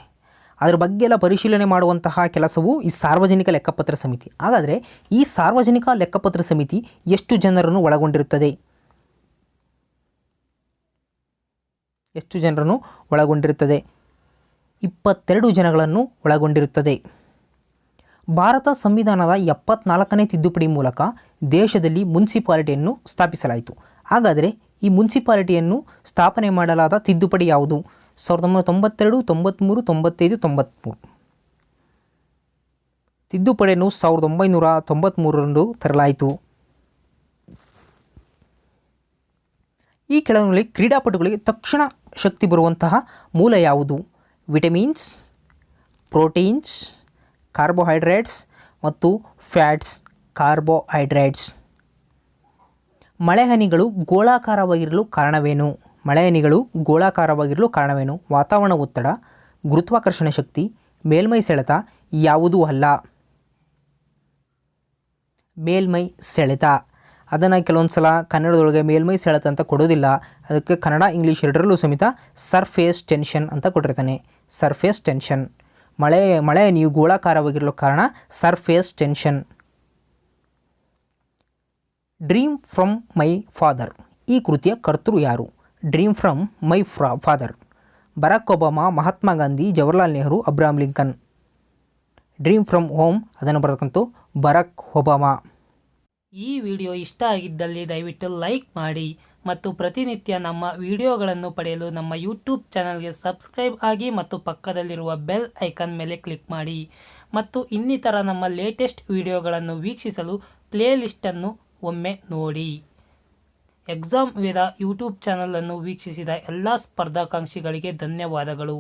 A: ಅದರ ಬಗ್ಗೆ ಎಲ್ಲ ಪರಿಶೀಲನೆ ಮಾಡುವಂತಹ ಕೆಲಸವು ಈ ಸಾರ್ವಜನಿಕ ಲೆಕ್ಕಪತ್ರ ಸಮಿತಿ. ಹಾಗಾದರೆ ಈ ಸಾರ್ವಜನಿಕ ಲೆಕ್ಕಪತ್ರ ಸಮಿತಿ ಎಷ್ಟು ಜನರನ್ನು ಒಳಗೊಂಡಿರುತ್ತದೆ? 22 ಜನಗಳನ್ನು ಒಳಗೊಂಡಿರುತ್ತದೆ. ಭಾರತ ಸಂವಿಧಾನದ 74ನೇ ತಿದ್ದುಪಡಿ ಮೂಲಕ ದೇಶದಲ್ಲಿ ಮುನ್ಸಿಪಾಲಿಟಿಯನ್ನು ಸ್ಥಾಪಿಸಲಾಯಿತು. ಹಾಗಾದರೆ ಈ ಮುನ್ಸಿಪಾಲಿಟಿಯನ್ನು ಸ್ಥಾಪನೆ ಮಾಡಲಾದ ತಿದ್ದುಪಡಿ ಯಾವುದು? 1992, 93, 95, 93. ತಿದ್ದುಪಡಿಯನ್ನು 1993ರಂದು ತರಲಾಯಿತು. ಈ ಕೆಳಗಿನಲ್ಲಿ ಕ್ರೀಡಾಪಟುಗಳಿಗೆ ತಕ್ಷಣ ಶಕ್ತಿ ಬರುವಂತಹ ಮೂಲ ಯಾವುದು? ವಿಟಮಿನ್ಸ್, ಪ್ರೋಟೀನ್ಸ್, ಕಾರ್ಬೋಹೈಡ್ರೇಟ್ಸ್ ಮತ್ತು ಫ್ಯಾಟ್ಸ್. ಮಳೆಹನಿಗಳು ಗೋಳಾಕಾರವಾಗಿರಲು ಕಾರಣವೇನು? ವಾತಾವರಣ ಒತ್ತಡ, ಗುರುತ್ವಾಕರ್ಷಣ ಶಕ್ತಿ, ಮೇಲ್ಮೈ ಸೆಳೆತ ಯಾವುದೂ ಅಲ್ಲ. ಮೇಲ್ಮೈ ಸೆಳೆತ. ಅದನ್ನು ಕೆಲವೊಂದು ಸಲ ಕನ್ನಡದೊಳಗೆ ಮೇಲ್ಮೈ ಸೆಳೆತ ಅಂತ ಕೊಡೋದಿಲ್ಲ, ಅದಕ್ಕೆ ಕನ್ನಡ ಇಂಗ್ಲೀಷ್ ಎರಡರಲ್ಲೂ ಸಮೇತ ಸರ್ಫೇಸ್ ಟೆನ್ಷನ್ ಅಂತ ಕೊಟ್ಟಿರ್ತಾನೆ. Surface tension. ಮಳೆ ನೀವು ಗೋಳಾಕಾರವಾಗಿರಲು ಕಾರಣ surface tension. Dream from my father. ಈ ಕೃತಿಯ ಕರ್ತೃ ಯಾರು? Dream from my father. Barack Obama, Mahatma Gandhi, Jawaharlal Nehru, Abraham Lincoln. Dream from home ಅದನ್ನು ಬರತಕ್ಕಂಥ ಬರಾಕ್ ಒಬಾಮಾ.
B: ಈ ವಿಡಿಯೋ ಇಷ್ಟ ಆಗಿದ್ದಲ್ಲಿ ದಯವಿಟ್ಟು ಲೈಕ್ ಮಾಡಿ ಮತ್ತು ಪ್ರತಿನಿತ್ಯ ನಮ್ಮ ವಿಡಿಯೋಗಳನ್ನು ಪಡೆಯಲು ನಮ್ಮ ಯೂಟ್ಯೂಬ್ ಚಾನಲ್ಗೆ ಸಬ್ಸ್ಕ್ರೈಬ್ ಆಗಿ ಮತ್ತು ಪಕ್ಕದಲ್ಲಿರುವ ಬೆಲ್ ಐಕಾನ್ ಮೇಲೆ ಕ್ಲಿಕ್ ಮಾಡಿ ಮತ್ತು ಇನ್ನಿತರ ನಮ್ಮ ಲೇಟೆಸ್ಟ್ ವಿಡಿಯೋಗಳನ್ನು ವೀಕ್ಷಿಸಲು ಪ್ಲೇಲಿಸ್ಟನ್ನು ಒಮ್ಮೆ ನೋಡಿ. ಎಕ್ಸಾಮ್ ವೇದ ಯೂಟ್ಯೂಬ್ ಚಾನಲನ್ನು ವೀಕ್ಷಿಸಿದ ಎಲ್ಲ ಸ್ಪರ್ಧಾಕಾಂಕ್ಷಿಗಳಿಗೆ ಧನ್ಯವಾದಗಳು.